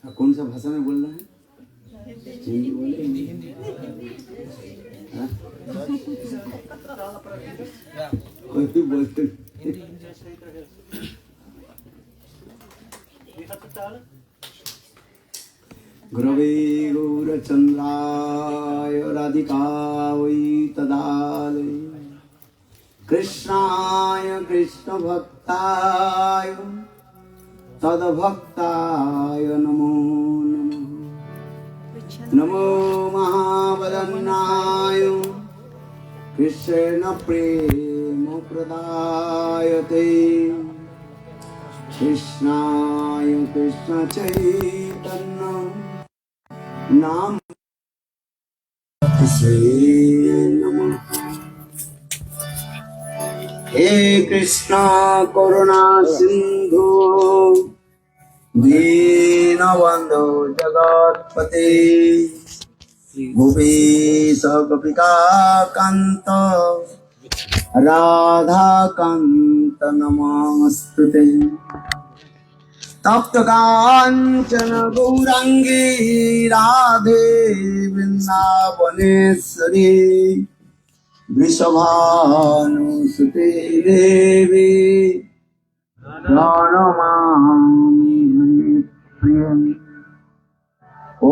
कौन सा भाषा में बोलना है? हिंदी बोले। हिंदी कोई भी बोलते। गुरवे गौरचंद्राय राधिकायै तदालये कृष्णाय कृष्ण भक्ताय तद्भक्ताय नमो नमः। नमो महावदन्नाय कृष्ण प्रेम प्रदायते कृष्णाय कृष्ण चैतन्य नाम से नमः। हे कृष्णा करुणा सिंधु दीनबंधु जगत्पते गोपीश गोपिका कांत राधा कांत नमस्ते। तप्त कांचन गौरांगी राधे वृंदावनेश्वरी वृषभानुसुते देवी प्रणमामि हरिप्रिये। ॐ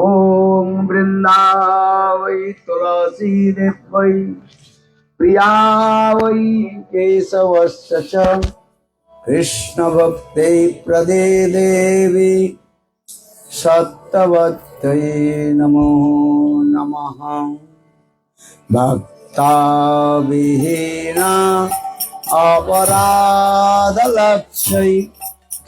वृन्दावै तुलसी देवै प्रिया वै केशवस्य च कृष्ण भक्ते प्रदे देवी सत्यवत्यै नमो नमः। भक्ता विहीना अपराधलक्ष्यै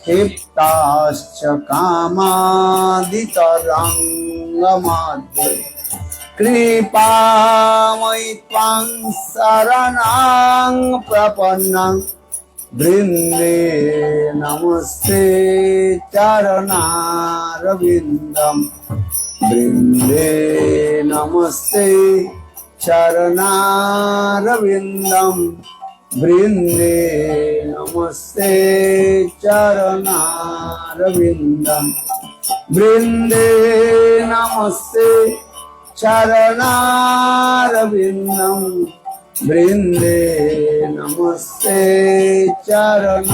क्षिप्ताश्च कामादितरङ्गमाद्यै कृपामयि त्वां शरणं प्रपन्नं वृन्दे नमस्ते चरणारविन्दं वृन्दे नमस्ते चरणारविन्दं वृन्दे नमस्ते चरणारविन्दं वृन्दे नमस्ते चरणारविन्दं वृन्दे नमस्ते चरणारविन्दं।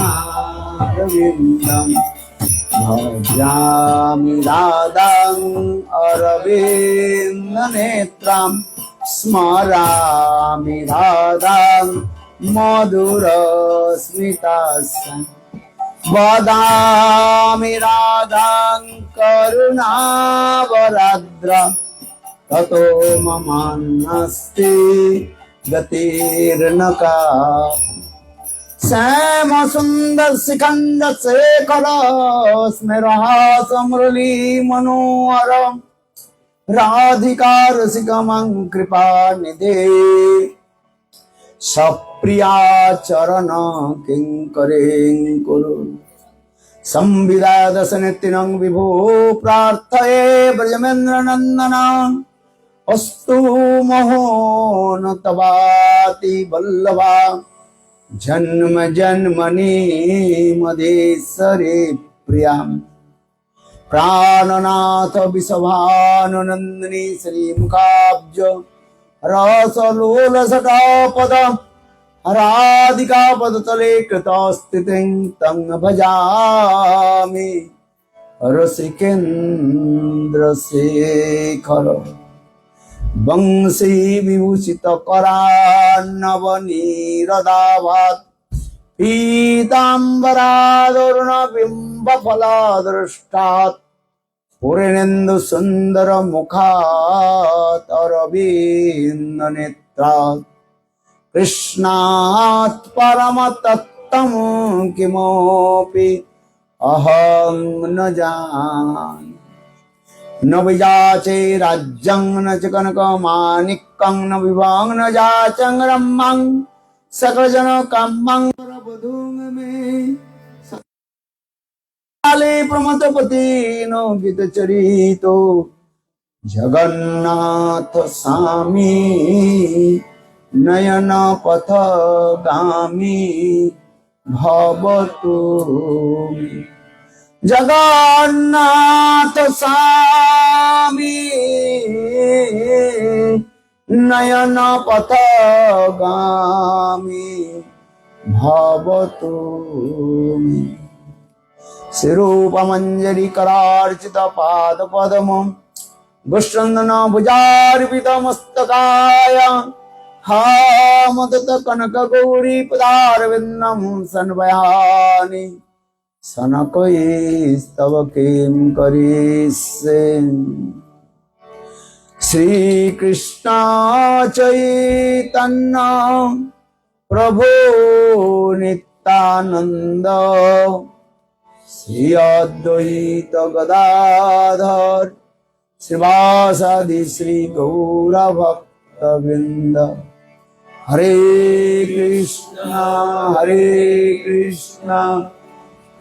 भजामि राधां अरविन्दनेत्रां स्मरामि राधां मधुरस्मितास्यां वदामि राधां करुणावराद्रां ततो ममान्नस्ति गतिर्नका। श्याम सुंदर शिखंड शेखर स्मेरहास मुरली मनोहर राधिका रसिकमं कृपा निधे सप्रिया चरण किंकरें कुरु संविदा दशनित्यं विभो प्रार्थये ब्रजमेन्द्र नंदन अस्तु मोहन तवाति वल्लभा जन्म जन्मनि मदेशरे प्रियां प्राणनाथ विषभानुनंदिनी श्रीमुखाब्ज रसलोलसटापद राधिका पदतले कृतस्थितिं तं भजामि रसिकेन्द्रशेखर वंशी विभूषित करान्नवनीरदाभात् पीताम्बरादरुण बिंब फलदृष्टात् पूर्णेन्दु सुंदर मुखात् अरविन्द नेत्रात् कृष्णात् परम तत्त्वं किमपि अहं न जाने। न विजाचे राज्यं न च कनकमाणिक्यं न विभां न जाचं रम्यं सकलजन कामं वधूं मे काले प्रमथपति नो गीतचरितो जगन्नाथ स्वामी नयन पथगामी भवतु। जगन्नाथ वक्षसामि नयन पथगामी भवतु मे। शिरूपमंजरी करार्चित पाद पद्मं गुष्चंदन भुजार्पित मस्तकाय हामदत कनक गौरी पदारविंदं सन्वयानि सनकैस्तव किं करिष्ये। श्री कृष्ण चैतन्य प्रभु नित्यानंद श्री अद्वैत गदाधर श्रीवासादि श्री गौर भक्तवृंद। हरे कृष्णा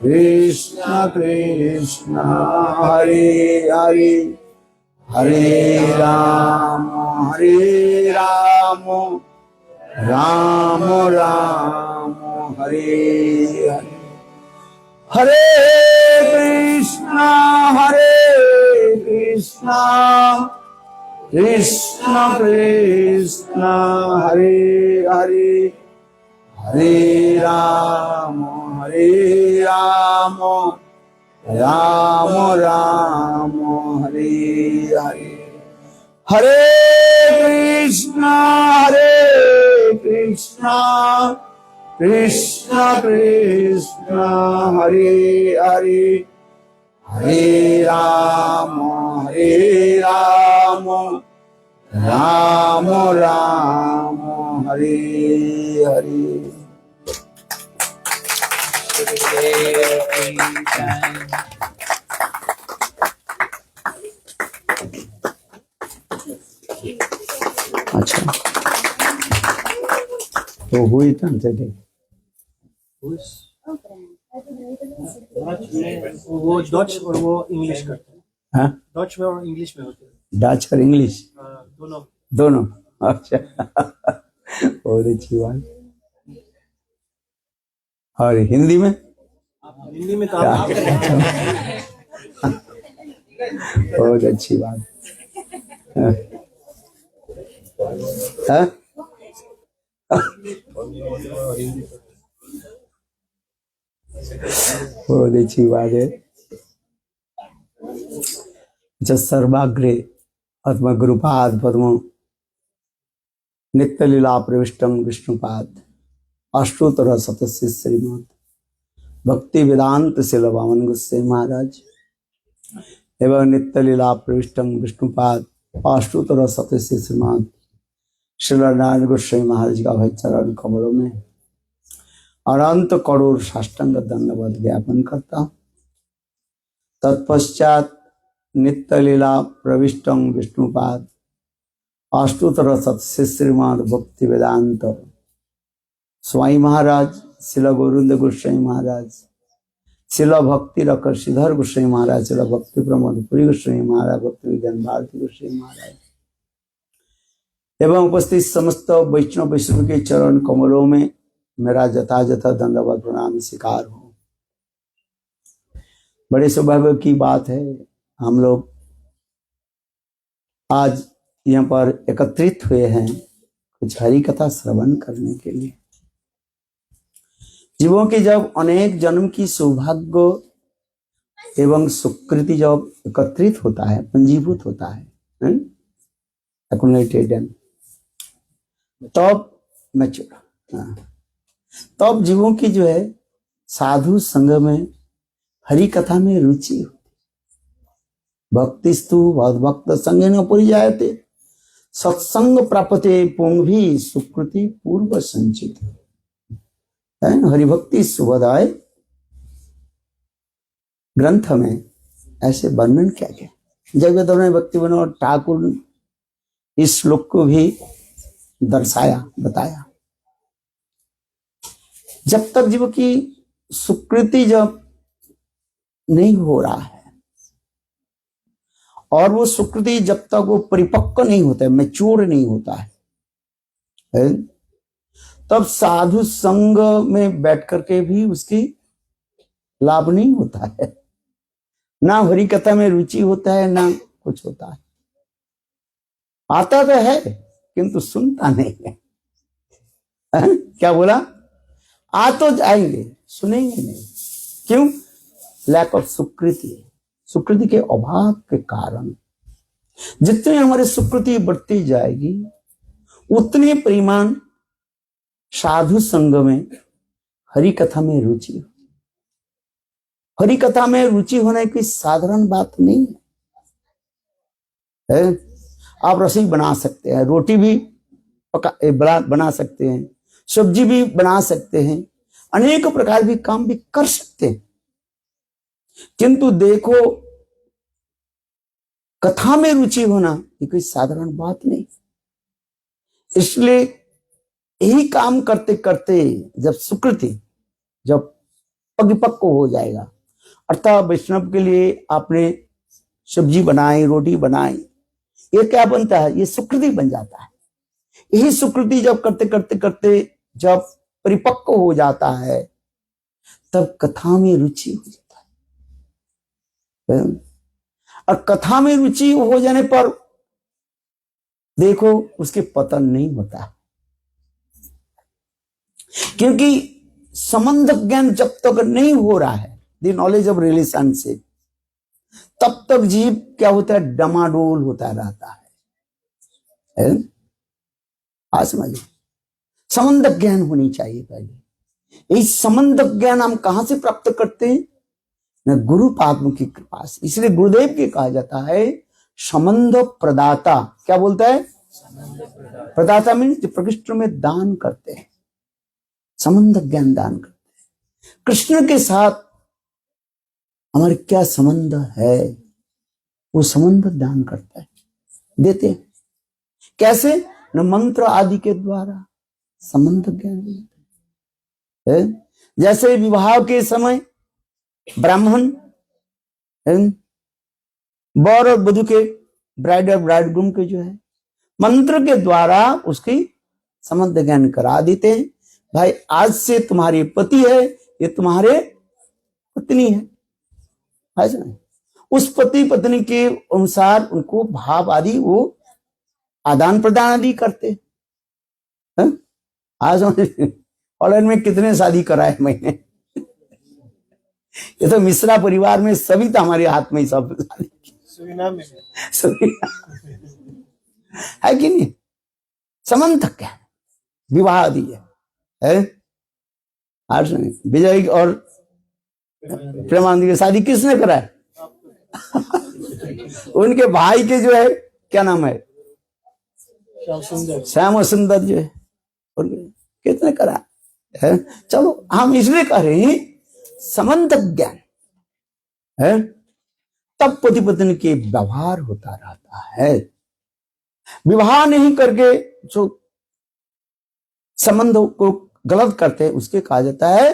कृष्ण कृष्ण हरे हरे हरे राम राम राम हरे हरे। हरे कृष्णा कृष्ण कृष्ण हरे हरे हरे राम राम राम हरे हरे। हरे कृष्णा कृष्ण कृष्ण हरे हरे हरे राम राम राम हरे हरे। अच्छा तो हुई था वो डच और वो इंग्लिश करते हैं। हाँ डच में और इंग्लिश में होते हैं। डच और इंग्लिश दोनों। अच्छा बहुत अच्छी बात। और हिंदी में तो आप बहुत अच्छी बात। हाँ? बहुत अच्छी बात है। अच्छा सर्वाग्रे आत्मगुरुपाद पद्म नित्य लीला प्रविष्टम विष्णुपाद अष्टोत्तर सतस्य श्रीमद भक्ति वेदांत शिलवामन गोस्वामी महाराज एवं नित्य लीला प्रविष्टम विष्णुपाद अष्टोत्तर सतस्य श्रीमद श्रीनारायण गोस्वामी महाराज का भाई चरण कमलों में अनंत करोड़ साष्टांग दंडवत ज्ञापन करता हूं। तत्पश्चात नित्य लीला प्रविष्टम विष्णुपाद अष्टोत्तर सतस्य श्रीमद भक्ति वेदांत स्वामी महाराज शिल गोविंद गोस्वामी महाराज शिल भक्ति रकर श्रीधर गोस्वामी महाराज शिल भक्ति प्रमोद पुरी गोस्वामी महाराज भक्ति विज्ञान भारती गोस्वामी महाराज एवं उपस्थित समस्त वैष्णव वैष्णव के चरण कमलों में मेरा यथायथ दंडवत प्रणाम स्वीकार हो। बड़े सौभाग्य की बात है हम लोग आज यहाँ पर एकत्रित हुए हैं कुछ हरि कथा श्रवण करने के लिए। जीवों के जब अनेक जन्म की सौभाग्य एवं सुकृति जब एकत्रित होता है पंजीभूत होता है तब मैच्योर तब जीवों की जो है साधु संग में हरि कथा में रुचि होती। भक्तिस्तु भक्त संगे न पुरी जायते सत्संग प्राप्ते पुंभी सुकृति पूर्व संचित। हरिभक्ति सुभदाय ग्रंथ में ऐसे वर्णन किया गया। जगत भक्ति विनोद ठाकुर इस श्लोक को भी दर्शाया बताया। जब तक जीव की सुकृति जब नहीं हो रहा है और वो सुकृति जब तक वो परिपक्व नहीं होता है मैच्योर नहीं होता है तब साधु संग में बैठ करके भी उसकी लाभ नहीं होता है। ना हरि कथा में रुचि होता है ना कुछ होता है। आता तो है किंतु सुनता नहीं है। क्या बोला? आ तो जाएंगे, सुनेंगे नहीं। क्यों? लैक ऑफ सुकृति। सुकृति के अभाव के कारण जितनी हमारी सुकृति बढ़ती जाएगी उतने परिमाण साधु संग में, हरि कथा में रुचि। हरि कथा में रुचि होना कोई साधारण बात नहीं है। आप रसोई बना सकते हैं, रोटी भी बना सकते हैं, सब्जी भी बना सकते हैं, अनेक प्रकार के काम भी कर सकते हैं, किंतु देखो कथा में रुचि होना ये कोई साधारण बात नहीं। इसलिए यही काम करते करते जब सुकृति जब परिपक्व हो जाएगा, अर्थात वैष्णव के लिए आपने सब्जी बनाई, रोटी बनाई, ये क्या बनता है? ये सुकृति बन जाता है। यही सुकृति जब करते करते करते जब परिपक्व हो जाता है तब कथा में रुचि हो जाता है। और कथा में रुचि हो जाने पर देखो उसके पतन नहीं होता, क्योंकि संबंध ज्ञान जब तक नहीं हो रहा है, द नॉलेज ऑफ रिलेशनशिप, तब तक जीव क्या होता है? डमाडोल होता रहता है। आज समझिए, संबंध ज्ञान होनी चाहिए पहले। इस संबंध ज्ञान हम कहां से प्राप्त करते हैं? न गुरु पाद की कृपा से। इसलिए गुरुदेव के कहा जाता है संबंध प्रदाता। क्या बोलता है? प्रदाता मीन्स जो प्रकृष्ट में दान करते हैं, संबंध ज्ञान दान करते हैं। कृष्ण के साथ हमारे क्या संबंध है, वो संबंध दान करता है, देते हैं। कैसे? न मंत्र आदि के द्वारा संबंध ज्ञान देते हैं। जैसे विवाह के समय ब्राह्मण वर और वधू के, ब्राइड और ब्राइडग्रूम के जो है मंत्र के द्वारा उसकी संबंध ज्ञान करा देते हैं। भाई आज से तुम्हारे पति है, ये तुम्हारे पत्नी है। उस पति पत्नी के अनुसार उनको भाव आदि वो आदान प्रदान आदि करते हैं। आज हॉलैंड में कितने शादी कराए मैंने। ये तो मिश्रा परिवार में सभी तो हमारे हाथ में ही सब है कि नहीं? संबंध क्या विवाह आदि है। आज विजय और प्रेमानंद की शादी किसने कराया? उनके भाई के जो है, क्या नाम है, श्याम सुंदर जो है, कितने करा है। चलो हम इसलिए कह रहे हैं संबंध ज्ञान है, तब पति पत्नी के व्यवहार होता रहता है। विवाह नहीं करके जो संबंध को गलत करते हैं उसके कहा जाता है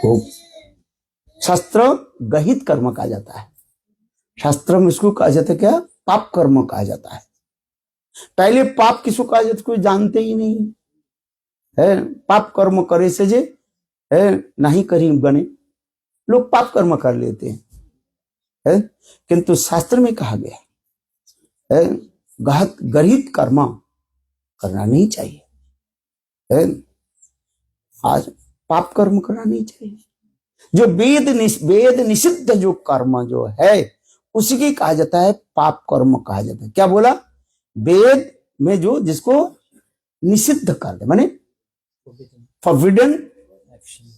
वो शास्त्र गहित कर्म कहा जाता है। शास्त्र में इसको कहा जाता है क्या? पाप कर्म कहा जाता है। पहले पाप किसको कहा जाता है? कोई जानते ही नहीं है। पाप कर्म करे से जे है नहीं करी बने, लोग पाप कर्म कर लेते हैं है? किंतु शास्त्र में कहा गया है गहित कर्म करना नहीं चाहिए है? आज पाप कर्म करना नहीं चाहिए। जो वेद निषिद्ध जो कर्म जो है उसी कहा जाता है पाप कर्म कहा जाता है। क्या बोला? वेद में जो जिसको निषिद्ध कर दे, माने फॉरबिडन एक्शन,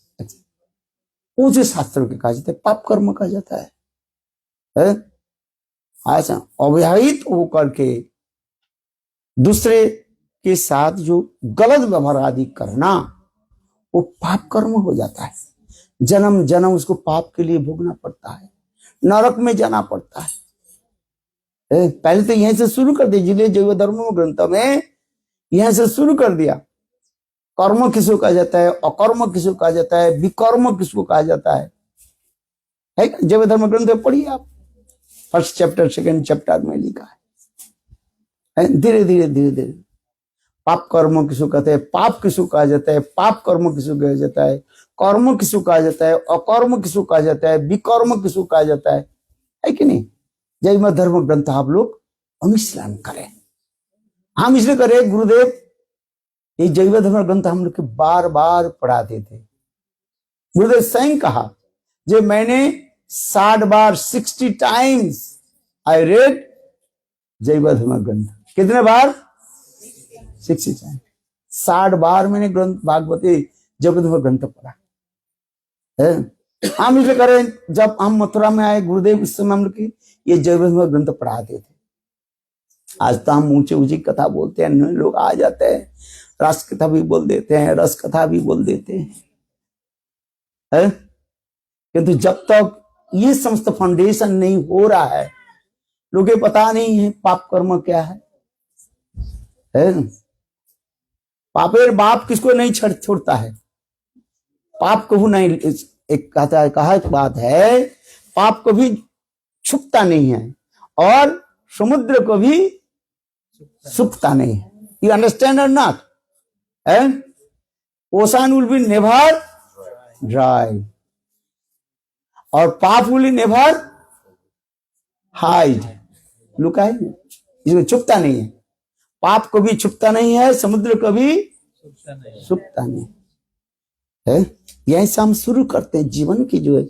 उसे शास्त्र के कहा जाता है पाप कर्म कहा जाता है। आज अव्याहित होकर के दूसरे के साथ जो गलत व्यवहार आदि करना वो पाप कर्म हो जाता है। जन्म जन्म उसको पाप के लिए भोगना पड़ता है, नरक में जाना पड़ता है। पहले तो यहीं से शुरू कर दिया, जिले जैव धर्म ग्रंथ में यहीं से शुरू कर दिया। कर्म किसको कहा जाता है, अकर्म किसको कहा जाता है, विकर्म किसको कहा जाता है जैव धर्म ग्रंथ में पढ़िए आप, फर्स्ट चैप्टर सेकंड चैप्टर में लिखा है। धीरे धीरे धीरे धीरे पाप कर्म किसको कहते हैं, पाप किसको कहा जाता है, पाप कर्म किसको कहा जाता है, कर्म किसको कहा जाता है, अकर्म किसको कहा जाता है, विकर्म किसको कहा जाता है कि नहीं। जय मत धर्म ग्रंथ आप लोग अनुशीलन करें। हम इसलिए करें, गुरुदेव ये जैव धर्म ग्रंथ हम लोग के बार बार पढ़ाते थे। गुरुदेव स्वयं कहा, जो मैंने 60 बार 60 टाइम्स आई रेड जैव धर्म ग्रंथ। कितने बार? 60 टाइम्स। 60 बार मैंने ग्रंथ भागवती जैव धर्म ग्रंथ पढ़ा है। हम इसलिए करें, जब हम मथुरा में आए गुरुदेव उस समय हम लोग की ये जैव धर्म ग्रंथ पढ़ाते थे। आज तो हम ऊंची ऊंची कथा बोलते हैं, लोग आ जाते हैं, रास कथा भी बोल देते हैं, रस कथा भी बोल देते हैं, किंतु जब तक ये समस्त फाउंडेशन नहीं हो रहा है, लोगों पता नहीं है पाप कर्म क्या है? पापेर बाप किसको नहीं छोड़ता है, पाप कभी नहीं, एक कहा एक बात है, पाप कभी छुपता नहीं है और समुद्र को भी सूखता नहीं है। यू अंडरस्टैंड और not? Ocean will be never dry और पाप विल नेवर हाइड। लुका है, इसमें छुपता नहीं है, पाप को भी छुपता नहीं है, समुद्र को भी सूखता नहीं है। यही से हम शुरू करते हैं जीवन की जो है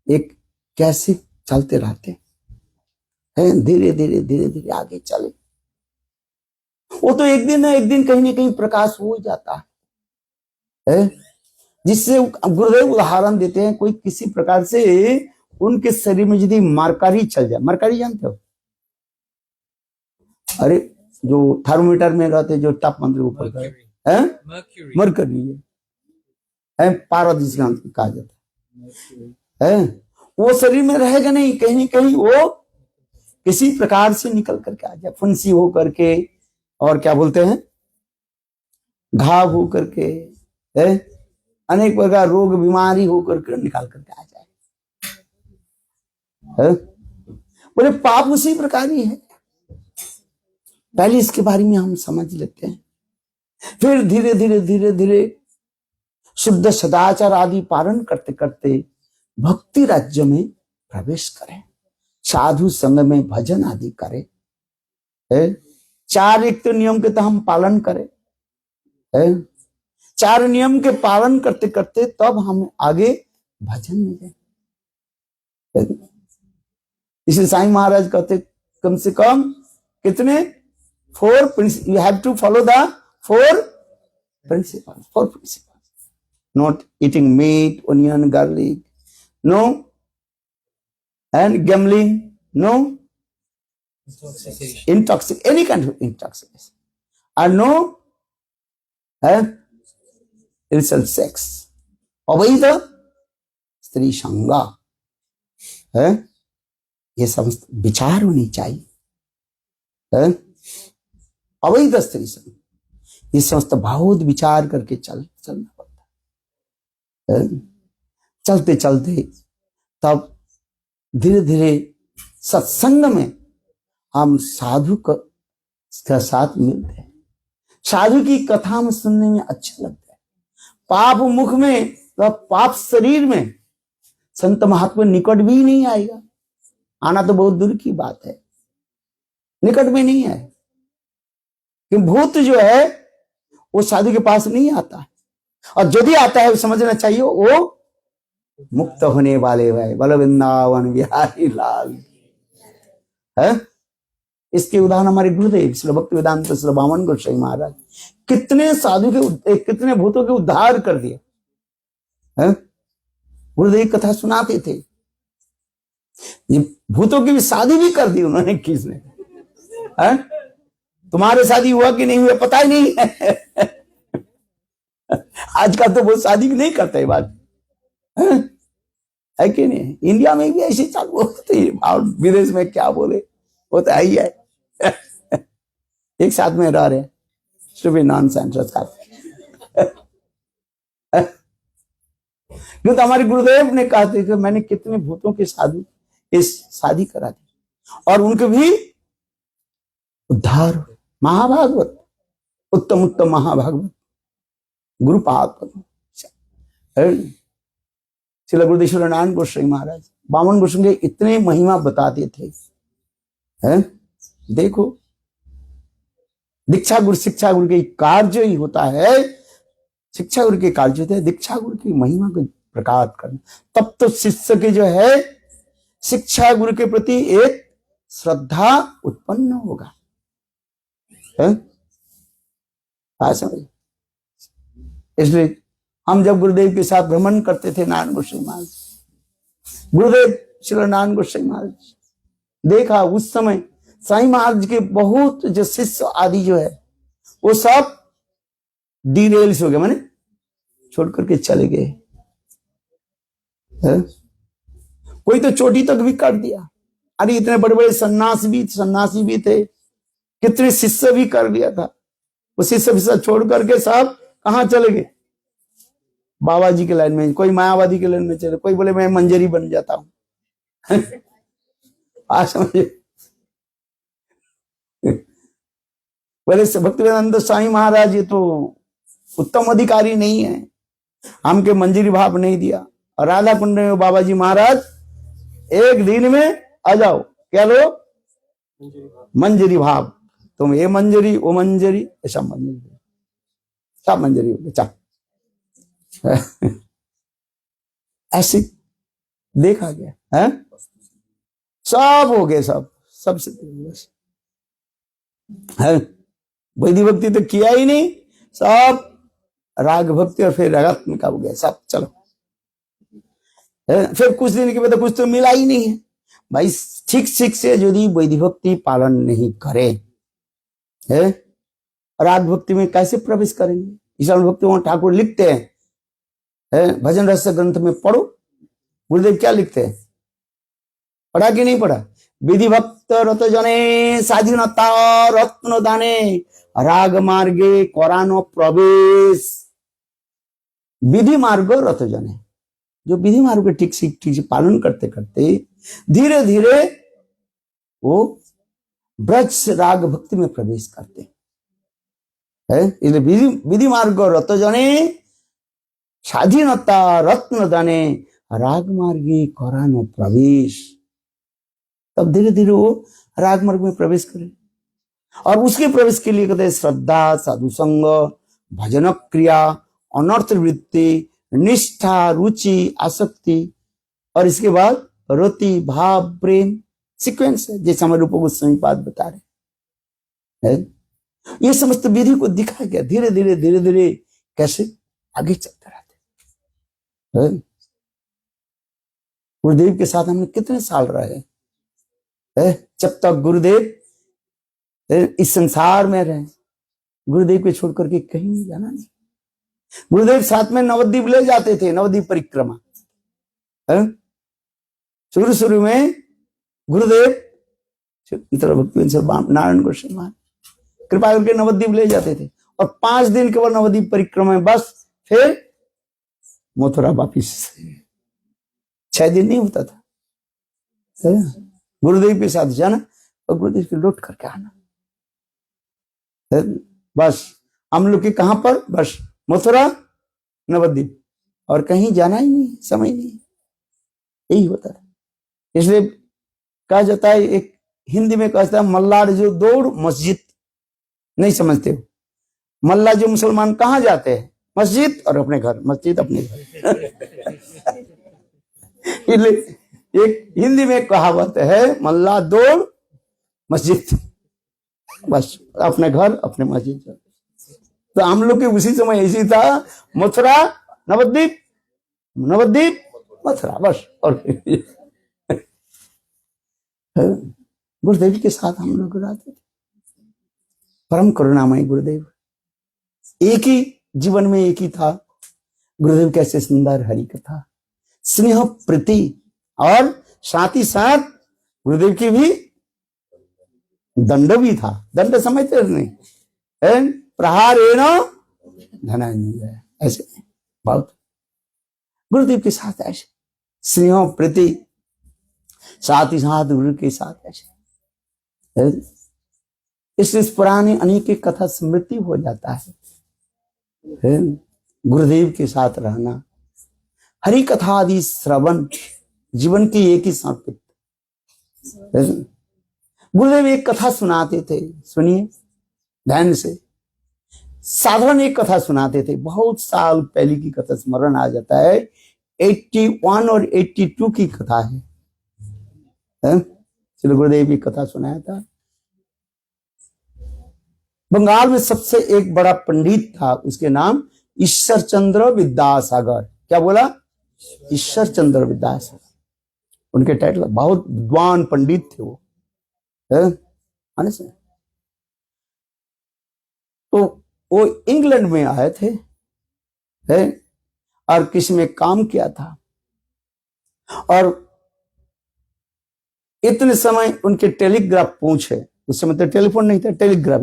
एक कैसे चलते रहते हैं, धीरे धीरे धीरे धीरे आगे चले। वो तो एक दिन ना एक दिन कहीं ना कहीं प्रकाश हो जाता है, जिससे गुरुदेव उदाहरण देते हैं, कोई किसी प्रकार से उनके शरीर में यदि मरकरी चल जाए, मरकरी जानते हो? अरे जो थर्मोमीटर में रहते जो ताप मंत्र ऊपर है, मरकरी है, पारद कहा जाता है। वो शरीर में रहेगा नहीं, कहीं ना कहीं वो किसी प्रकार से निकल करके आ जाए, फुंसी हो करके और क्या बोलते हैं घाव हो करके, अनेक प्रकार रोग बीमारी हो करके निकाल करके आ जाए। बोले पाप उसी प्रकार ही है। पहले इसके बारे में हम समझ लेते हैं, फिर धीरे धीरे धीरे धीरे शुद्ध सदाचार आदि पालन करते करते भक्ति राज्य में प्रवेश करें, साधु संग में भजन आदि करें, 4 एक तो नियम के तो हम पालन करें, 4 नियम के पालन करते करते तब हम आगे भजन में जाए। इसलिए साईं महाराज कहते कम से कम कितने 4 principle, you have to follow the 4 principles. Not eating meat, onion, garlic, no, and gambling, no, any kind of intoxication, and no, illicit sex, अवैध स्त्री संगा, ये समस्त विचार होनी चाहिए। अवैध स्त्री संग, ये समस्त बहुत विचार करके चलना पड़ता है। चलते चलते तब धीरे धीरे सत्संग में हम साधु का साथ मिलते हैं, साधु की कथा में सुनने में अच्छा लगता है। पाप मुख में तो पाप शरीर में संत महात्मा निकट भी नहीं आएगा, आना तो बहुत दूर की बात है, निकट में नहीं है कि भूत जो है वो साधु के पास नहीं आता है, और यदि आता है वो समझना चाहिए वो मुक्त होने वाले है। बोलो वृंदावन बिहारी लाल है। इसके उदाहरण हमारे गुरुदेव श्री भक्ति वेदांत श्री वामन गोसाई महाराज कितने साधु के कितने भूतों के उद्धार कर दिए। गुरुदेव कथा सुनाते थे, भूतों की भी शादी भी कर दी उन्होंने। किसने तुम्हारे शादी हुआ कि नहीं हुआ पता ही नहीं है। आजकल तो वो शादी नहीं करते बात है कि नहीं। इंडिया में भी ऐसी चालू होती है, और विदेश में क्या बोले वो तो ही है। एक साथ में रह रहे स्टूपिड नॉनसेंस का। तो हमारे गुरुदेव ने कहा था कि मैंने कितने भूतों के साधु इस शादी करा दी और उनके भी उद्धार। महाभागवत उत्तम उत्तम महाभागवत गुरुपाद श्रील गुरुदेव नारायण गोस्वामी महाराज बामन गोस्वामी के इतने महिमा बताते थे, हैं? देखो दीक्षा गुरु शिक्षा गुरु के कार्य ही होता है, शिक्षा गुरु के कार्य होते हैं दीक्षा गुरु की महिमा को प्रकाश करना। तब तो शिष्य के जो है शिक्षा गुरु के प्रति एक श्रद्धा उत्पन्न होगा, है? समझ। इसलिए हम जब गुरुदेव के साथ भ्रमण करते थे नारायण गोस्वामी महाराज, गुरुदेव श्री नारायण गोस्वामी महाराज, देखा उस समय साईं महाराज के बहुत जो शिष्य आदि जो है वो सब डीरेल्स हो गए, माने छोड़ करके चले गए, कोई तो चोटी तक भी कर दिया। अरे इतने बड़े बड़े सन्यासी भी थे, कितने शिष्य भी कर दिया था। वो शिष्य छोड़ करके सब कहां चले गए? बाबा जी के लाइन में, कोई मायावादी के लाइन में चले, कोई बोले मैं मंजरी बन जाता हूं। आज समझे, बोले भक्तिवेदांत स्वामी महाराज ये तो उत्तम अधिकारी नहीं है, हमके मंजरी भाव नहीं दिया। और राधा कुंड में बाबा जी महाराज एक दिन में आ जाओ, क्या लो? मंजरी भाव। तुम ये मंजरी वो मंजरी, ऐसा मंजरी, सब मंजरी हो गया, ऐसे देखा गया है, सब हो गए, सब से है। वैदिक भक्ति तो किया ही नहीं, सब राग भक्ति और फिर रागात्मिका हो गया सब। चलो फिर कुछ दिन के बाद कुछ तो मिला ही नहीं है भाई। ठीक से यदि वैदिक भक्ति पालन नहीं करे है, राग भक्ति में कैसे प्रवेश करेंगे? ईशान भक्ति वहां ठाकुर लिखते हैं, भजन रस ग्रंथ में पढ़ो, गुरुदेव क्या लिखते हैं, पढ़ा कि नहीं पढ़ा? विधि भक्त रत जने स्वाधीनता रत्न दाने राग मार्गे करानो प्रवेश। विधि मार्ग रत जने, जो विधि मार्ग ठीक से पालन करते करते धीरे धीरे वो ब्रज राग भक्ति में प्रवेश करते हैं। इसलिए विधि मार्ग रत जने स्वाधीनता रत्न दाने राग मार्गे करानो प्रवेश। तब धीरे धीरे वो राग मार्ग में प्रवेश करे। और उसके प्रवेश के लिए कहते हैं श्रद्धा, साधु संग, भजन क्रिया, अनर्थ वृत्ति, निष्ठा, रुचि, आसक्ति, और इसके बाद रति, भाव, प्रेम, सीक्वेंस है जैसे हमारे रूप गोस्वामी पाद बता रहे हैं। ये समस्त विधि को दिखाया गया, धीरे धीरे धीरे धीरे कैसे आगे चलते रहते। गुरुदेव के साथ हमने कितने साल रहे, जब तक गुरुदेव इस संसार में रहे, गुरुदेव को छोड़ करके कहीं नहीं जाना नहीं। गुरुदेव साथ में नवद्वीप ले जाते थे, नवद्वीप परिक्रमा। शुरू में गुरुदेव नारायण गोस्वामी महाराज कृपा करके नवद्वीप ले जाते थे, और 5 दिन केवल नवद्वीप परिक्रमा में, बस फिर मथुरा वापिस। 6 दिन नहीं होता था। गुरुदेव के साथ जाना और गुरुदेव के लौट करके आना, बस हम लोग के कहां पर, बस मथुरा नवद्वीप, और कहीं जाना ही नहीं, समय नहीं, यही होता था। इसलिए कहा जाता है, एक हिंदी में कहता है मल्लार जो दौड़ मस्जिद, नहीं समझते हो? मल्ला जो मुसलमान कहां जाते हैं? मस्जिद, और अपने घर, मस्जिद अपने घर। एक हिंदी में कहावत है, मल्ला दौड़ मस्जिद, बस अपने घर अपने मस्जिद। तो हम लोग के उसी समय ऐसी था, मथुरा नवद्वीप, नवद्वीप मथुरा, बस। और गुरुदेव के साथ हम लोग रहते थे। परम करुणामय गुरुदेव, एक ही जीवन में एक ही था। गुरुदेव कैसे सुंदर हरि कथा, स्नेह प्रीति, और साथ ही साथ गुरुदेव की भी दंड भी था। दंड समझते नहीं, प्रहारेण धनंजय, ऐसे बहुत गुरुदेव के साथ ऐसे स्नेह प्रीति, साथ ही साथ गुरु के साथ ऐसे इस पुरानी अनेक की कथा स्मृति हो जाता है। गुरुदेव के साथ रहना, हरि कथा आदि श्रवण जीवन की एक ही समर्पित। गुरुदेव एक कथा सुनाते थे, सुनिए ध्यान से। साधारण एक कथा सुनाते थे, बहुत साल पहले की कथा स्मरण आ जाता है। 81 और 82 की कथा है। श्री गुरुदेव की कथा सुनाया था। बंगाल में सबसे एक बड़ा पंडित था, उसके नाम ईश्वर चंद्र विद्यासागर। क्या बोला? ईश्वर चंद्र विद्यासागर उनके टाइटल। बहुत विद्वान पंडित थे वो, आने से। तो वो इंग्लैंड में आए थे, और किसी में काम किया था, और इतने समय उनके टेलीग्राफ पहुंचे। उस समय तो टेलीफोन नहीं था, टेलीग्राफ।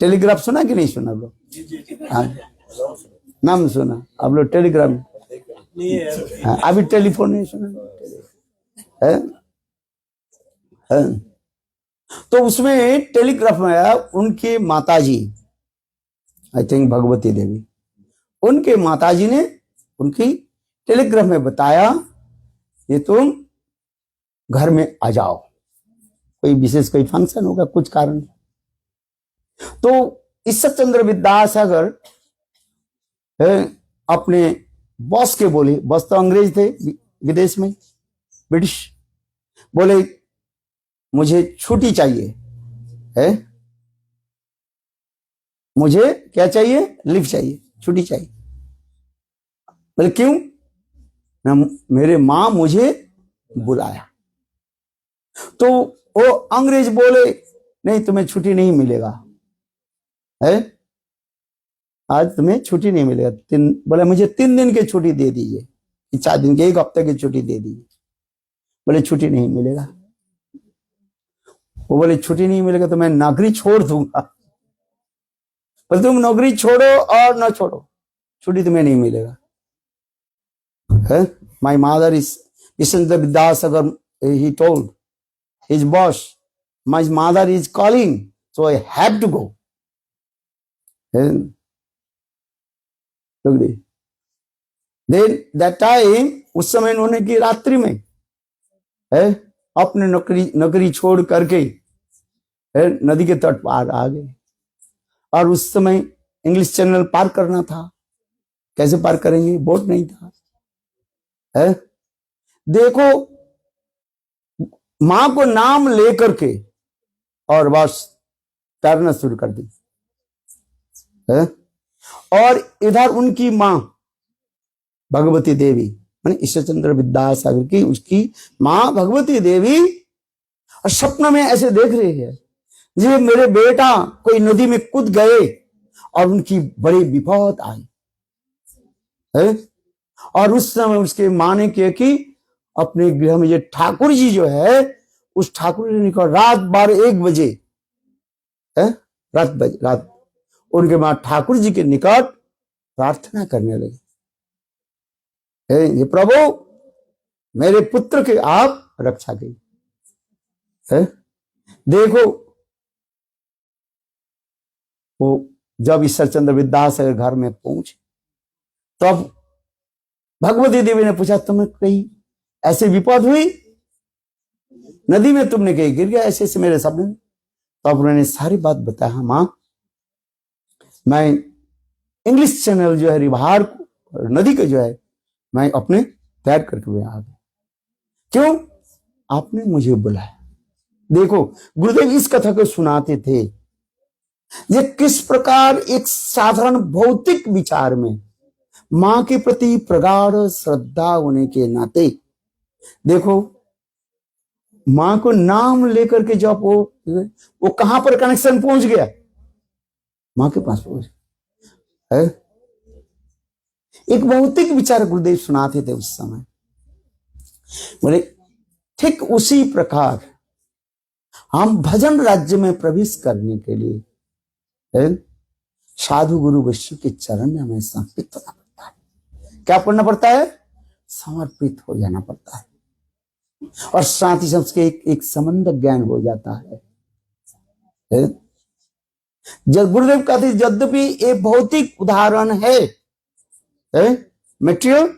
टेलीग्राफ सुना कि नहीं सुना लोग? हाँ, नाम सुना आप लोग? टेलीग्राफ हाँ, अभी टेलीफोन नहीं सुना है? तो उसमें टेलीग्राफ में आया उनके माताजी, आई थिंक भगवती देवी, उनके माताजी ने उनकी टेलीग्राफ में बताया ये तुम घर में आ जाओ, कोई विशेष कोई फंक्शन होगा, कुछ कारण। तो ईश्वर चंद्र विद्यासागर अपने बॉस के बोले, बॉस तो अंग्रेज थे विदेश में, ब्रिटिश, बोले मुझे छुट्टी चाहिए है, मुझे क्या चाहिए? लीव चाहिए, छुट्टी चाहिए। बोले क्यों? मेरे मां मुझे बुलाया। तो वो अंग्रेज बोले नहीं, तुम्हें छुट्टी नहीं मिलेगा, है आज तुम्हें छुट्टी नहीं मिलेगा। बोले मुझे 3 दिन की छुट्टी दे दीजिए, 4 दिन की, 1 हफ्ते की छुट्टी दे दीजिए। बोले छुट्टी नहीं मिलेगा। वो बोले छुट्टी नहीं मिलेगा तो मैं नौकरी छोड़ दूंगा। बोले तुम नौकरी छोड़ो और ना छोड़ो, छुट्टी तुम्हें नहीं मिलेगा। My mother is Ishchandra Vidyasagar, he told his boss, my mother is calling, so I have to go. Then that time, उस समय उन्होंने की रात्रि में अपने नौकरी छोड़ करके नदी के तट पार आ गए। और उस समय इंग्लिश चैनल पार करना था, कैसे पार करेंगे? बोट नहीं था। देखो, मां को नाम लेकर के और बस तैरना शुरू कर दी। और इधर उनकी मां भगवती देवी, माने ईश्वर चंद्र विद्यासागर की उसकी मां भगवती देवी, और सपना में ऐसे देख रही है जी मेरे बेटा कोई नदी में कूद गए और उनकी बड़ी विपद आई है। और उस समय उसके मां ने किया कि अपने गृह में ये ठाकुर जी जो है, उस ठाकुर जी ने कहा रात 12-1 बजे रात उनके मां ठाकुर जी के निकट प्रार्थना करने लगे, ये प्रभु मेरे पुत्र के आप रक्षा कीजिए। देखो, वो जब ईश्वर चंद्र विद्यासागर घर में पहुंचे तब भगवती देवी ने पूछा तुम्हें कहीं ऐसे विपद हुई? नदी में तुमने कहीं गिर गया ऐसे मेरे सपने में? तब उन्होंने सारी बात बताया, मां मैं इंग्लिश चैनल जो है रिवार नदी का जो है मैं अपने तैर करके हुए आ गया। क्यों? आपने मुझे बुलाया। देखो, गुरुदेव इस कथा को सुनाते थे, ये किस प्रकार एक साधारण भौतिक विचार में मां के प्रति प्रगाढ़ श्रद्धा होने के नाते, देखो मां को नाम लेकर के जब वो कहां पर कनेक्शन पहुंच गया? मां के पास पहुंच गया। एक भौतिक विचार गुरुदेव सुनाते थे उस समय। बोले ठीक उसी प्रकार हम भजन राज्य में प्रवेश करने के लिए साधु गुरु वैश्य के चरण में हमें समर्पित होना पड़ता है। क्या करना पड़ता है? समर्पित हो जाना पड़ता है। और साथ ही सबसे एक संबंध ज्ञान हो जाता है। जब गुरुदेव कहते यद्यपि ये भौतिक उदाहरण है, मेटेरियल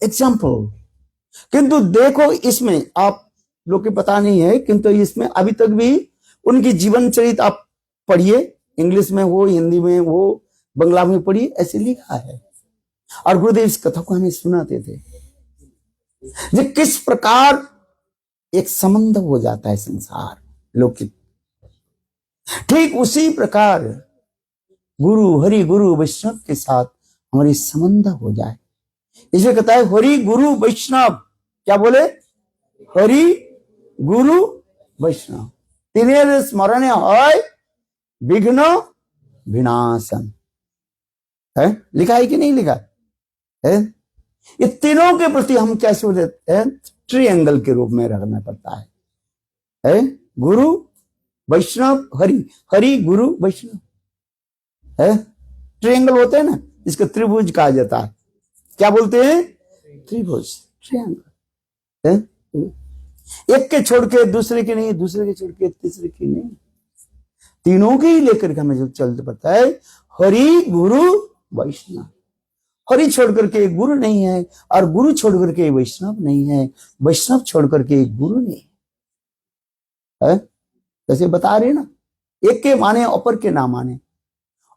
एग्जाम्पल, किंतु देखो इसमें आप लोग के पता नहीं है, किंतु इसमें अभी तक भी उनकी जीवन चरित आप पढ़िए, इंग्लिश में हो, हिंदी में हो, बंगला में पढ़िए, ऐसे लिखा है। और गुरुदेव इस कथा को हमें सुनाते थे कि किस प्रकार एक संबंध हो जाता है संसार लौकिक, ठीक उसी प्रकार गुरु हरि गुरु वैष्णव के साथ हमारी संबंध हो जाए। इसे कहता है हरि गुरु वैष्णव। क्या बोले? हरि गुरु वैष्णव तीन स्मरण है विघ्न विनाशन। है लिखा है कि नहीं लिखा है? ये तीनों के प्रति हम कैसे हो जाते हैं? ट्रायंगल के रूप में रखना पड़ता है गुरु वैष्णव हरि, हरि गुरु वैष्णव है। ट्रायंगल होते हैं ना, इसको त्रिभुज कहा जाता है। क्या बोलते हैं? त्रिभुज, ट्रायंगल। एक के छोड़ के दूसरे के नहीं, दूसरे के छोड़ के तीसरे के नहीं, तीनों के ही लेकर के हमें चलते पड़ता है। हरि गुरु वैष्णव, हरि छोड़ करके गुरु नहीं है, और गुरु छोड़ करके वैष्णव नहीं है, वैष्णव छोड़ करके गुरु नहीं है। जैसे बता रहे ना, एक के माने अपर के ना माने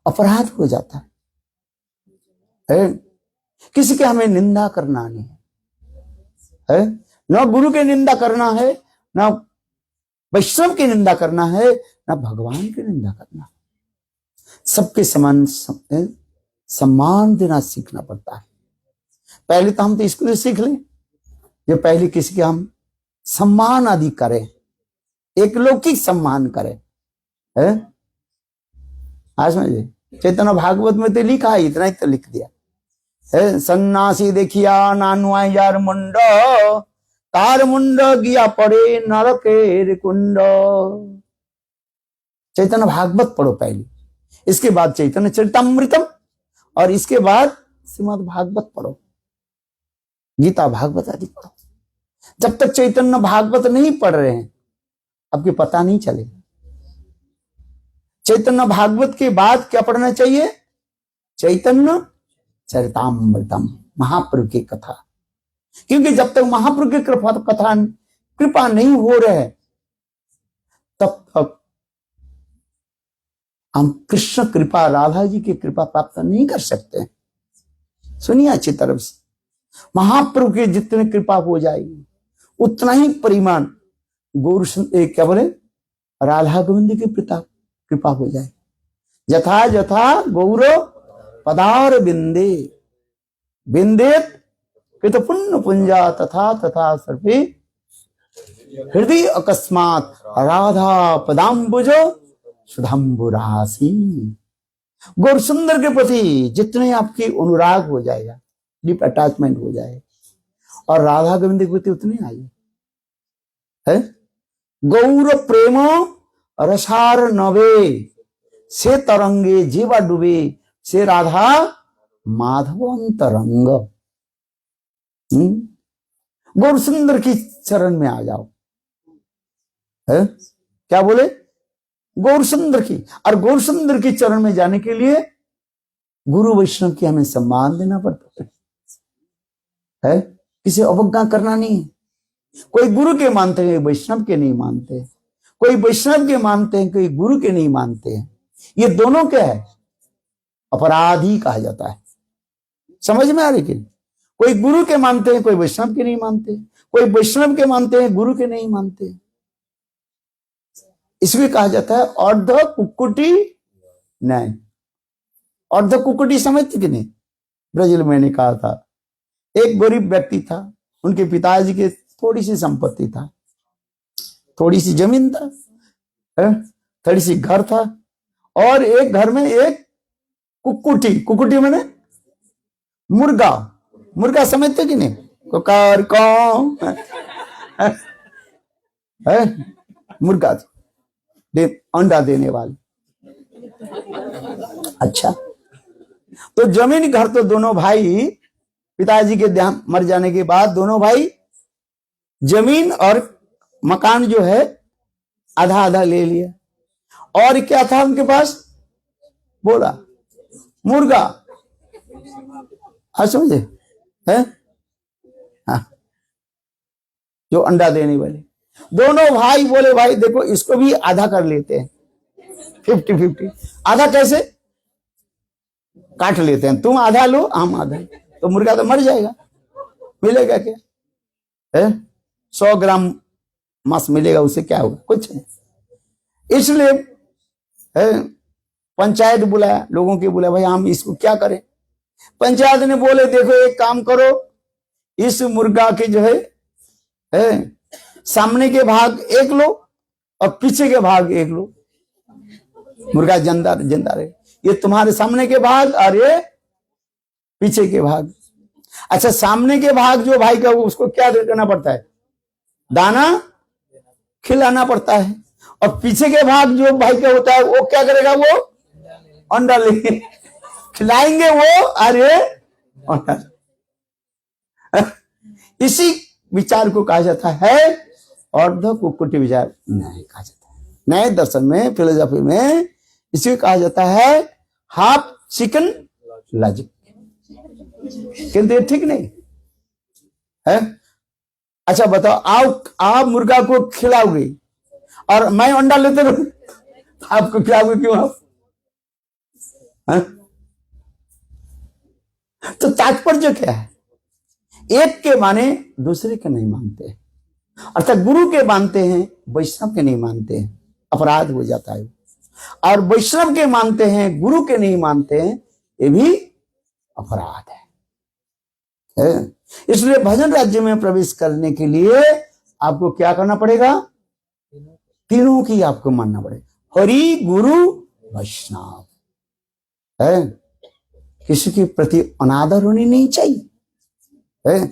अपराध हो जाता है। किसी के हमें निंदा करना नहीं है, न गुरु के निंदा करना है, न वैष्णव की निंदा करना है, न भगवान की निंदा करना। सबके समान सम्मान देना सीखना पड़ता है। पहले तो हम तो इसको सीख लें, जो पहले किसी के हम सम्मान आदि करें, एक लौकिक सम्मान करें। है आज समझे? चैतन्य भागवत में तो लिखा है, इतना ही तो लिख दिया है। सन्यासी देखिया नानुआ यार मुंड, तार मुंड गिया पड़े नरकेर कुंड। चैतन्य भागवत पढ़ो पहले, इसके बाद चैतन्य चरितमृतम, और इसके बाद श्रीमद् भागवत पढ़ो, गीता भागवत आदि पढ़ो। जब तक चैतन्य भागवत नहीं पढ़ रहे हैं आपके पता नहीं चलेगा। चैतन्य भागवत के बाद क्या पढ़ना चाहिए? चैतन्य चरितामृतम, महाप्रभु की कथा। क्योंकि जब तक महाप्रभु की कृपा नहीं हो रहे तब तक हम कृष्ण कृपा, राधा जी की कृपा प्राप्त नहीं कर सकते। सुनिए अच्छी तरफ से, महाप्रभु की जितनी कृपा हो जाएगी उतना ही परिमाण गौर क्या बोले राधा गोविंद की कृपा हो जाए। यथा यथा गौर पदार बिंदे बिंदेत कृत पुण्य पुंजा, तथा तथा सर्वे हृदय अकस्मात राधा पदाम्बुजो सुधाम्बुरासी। गौर सुंदर के प्रति जितने आपकी अनुराग हो जाएगा, डीप अटैचमेंट हो जाए, और राधा गोविंद के प्रति उतनी आई है। गौर प्रेम रसार नवे, से तरंगे जीवा डूबे, से राधा माधवंतरंग। गौर सुंदर की चरण में आ जाओ। है क्या बोले? गौर सुंदर की, और गौर सुंदर की चरण में जाने के लिए गुरु वैष्णव की हमें सम्मान देना पड़ता है। किसी अवज्ञा करना नहीं है। कोई गुरु के मानते हैं, वैष्णव के नहीं मानते, कोई वैष्णव के मानते हैं, कोई गुरु के नहीं मानते हैं। ये दोनों क्या है? अपराधी कहा जाता है। समझ में आ रही कि कोई गुरु के मानते हैं, कोई वैष्णव के नहीं मानते, कोई वैष्णव के मानते हैं, गुरु के नहीं मानते। इसलिए कहा जाता है अर्ध कुक्कुटी न्याय। अर्ध कुक्कुटी समझते कि नहीं? ब्राजील में मैंने कहा था, एक गरीब व्यक्ति था, उनके पिताजी के थोड़ी सी संपत्ति था, थोड़ी सी जमीन था, थोड़ी सी घर था, और एक घर में एक कुक्कुटी, कुक्कुटी मैंने मुर्गा, मुर्गा समझते कि नहीं? कुकार कौन है? मुर्गा अंडा देने वाले। अच्छा, तो जमीन घर तो दोनों भाई, पिताजी के मर जाने के बाद दोनों भाई जमीन और मकान जो है आधा आधा ले लिया, और क्या था उनके पास? बोला मुर्गा। हाँ समझे है? हाँ, जो अंडा देने वाले दोनों भाई बोले भाई देखो इसको भी आधा कर लेते हैं, 50-50। आधा कैसे? काट लेते हैं, तुम आधा लो हम आधा, तो मुर्गा तो मर जाएगा, मिलेगा क्या है? 100 ग्राम मांस मिलेगा, उससे क्या होगा? कुछ नहीं। इसलिए पंचायत बुलाया, लोगों के बुलाया, भाई हम इसको क्या करें? पंचायत ने बोले देखो एक काम करो, इस मुर्गा के जो है सामने के भाग एक लो और पीछे के भाग एक लो, मुर्गा जिंदा जिंदा रहे। ये तुम्हारे सामने के भाग और ये पीछे के भाग। अच्छा, सामने के भाग जो भाई का, उसको क्या करना पड़ता है? दाना खिलाना पड़ता है। और पीछे के भाग जो भाई का होता है वो क्या करेगा? वो अंडा लेंगे, खिलाएंगे वो, अरे अंडा। इसी विचार को कहा जाता है अर्ध कुक्कुट विचार, नहीं कहा जाता है। नए दर्शन में, फिलोसफी में इसे कहा जाता है हाफ चिकन लॉजिक। किंतु ये ठीक नहीं है। अच्छा बताओ, आप मुर्गा को खिलाओगे और मैं अंडा लेते रहूं, आपको खिलाओगे क्यों आप? है? तो तात्पर्य क्या है? एक के माने दूसरे के नहीं मानते, अर्थात गुरु के मानते हैं, वैष्णव के नहीं मानते हैं, अपराध हो जाता है। और वैष्णव के मानते हैं, गुरु के नहीं मानते हैं, ये भी अपराध है। इसलिए भजन राज्य में प्रवेश करने के लिए आपको क्या करना पड़ेगा? तीनों की आपको मानना पड़ेगा। हरि, गुरु, वैष्णव है। किसी के प्रति अनादर होनी नहीं चाहिए है,